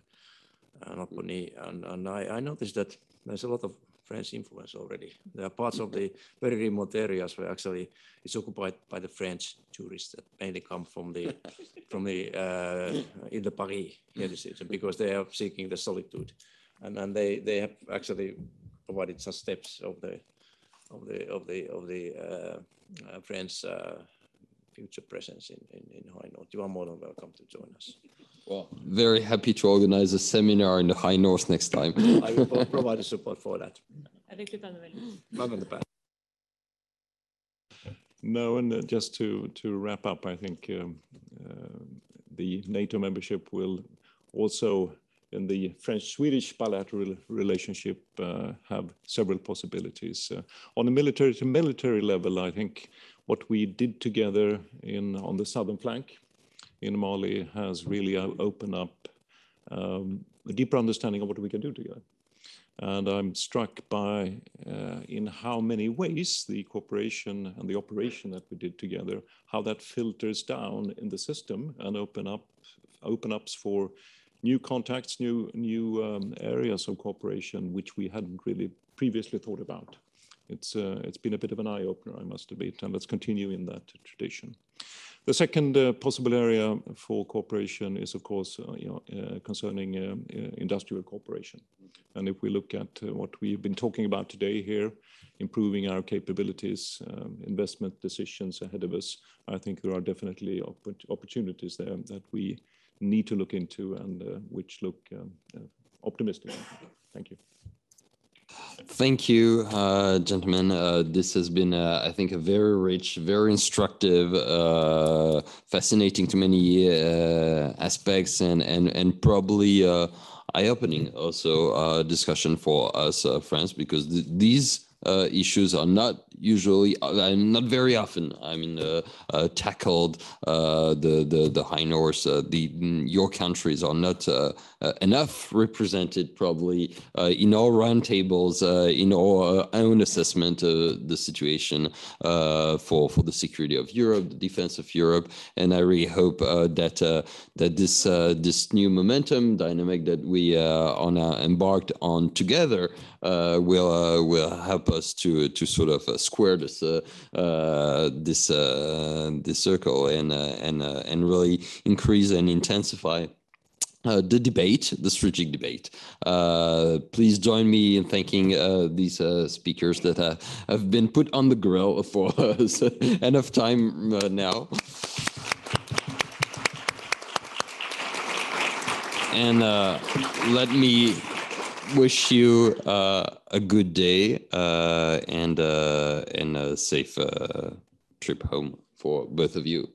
And I noticed that there's a lot of French influence already. There are parts of the very remote areas where actually it's occupied by the French tourists that mainly come from the in the Paris here decision, because they are seeking the solitude, and they have actually provided some steps of the French future presence in High North. You are more than welcome to join us. Well, very happy to organize a seminar in the High North next time. I will provide the support for that. No, and just to wrap up, I think the NATO membership will also, in the French-Swedish bilateral relationship, have several possibilities. On a military-to-military level, I think what we did together on the southern flank in Mali has really opened up a deeper understanding of what we can do together. And I'm struck by in how many ways the cooperation and the operation that we did together, how that filters down in the system and open ups for new contacts, new areas of cooperation which we hadn't really previously thought about. It's been a bit of an eye-opener, I must admit, and let's continue in that tradition. The second possible area for cooperation is, of course, concerning industrial cooperation. And if we look at what we've been talking about today here, improving our capabilities, investment decisions ahead of us, I think there are definitely opportunities there that we need to look into and which look optimistic. Thank you. Thank you, gentlemen. This has been, I think, a very rich, very instructive, fascinating to many aspects, and probably eye-opening also discussion for us friends, because these issues are not usually, not very often, tackled. The High North, your countries are not enough represented probably in our roundtables, in our own assessment of the situation for the security of Europe, the defense of Europe, and I really hope that this new momentum dynamic that we are embarked on together will help us to sort of square this circle and really increase and intensify the debate, the strategic debate. Please join me in thanking these speakers that have been put on the grill for enough time now. And let me wish you a good day and a safe trip home for both of you.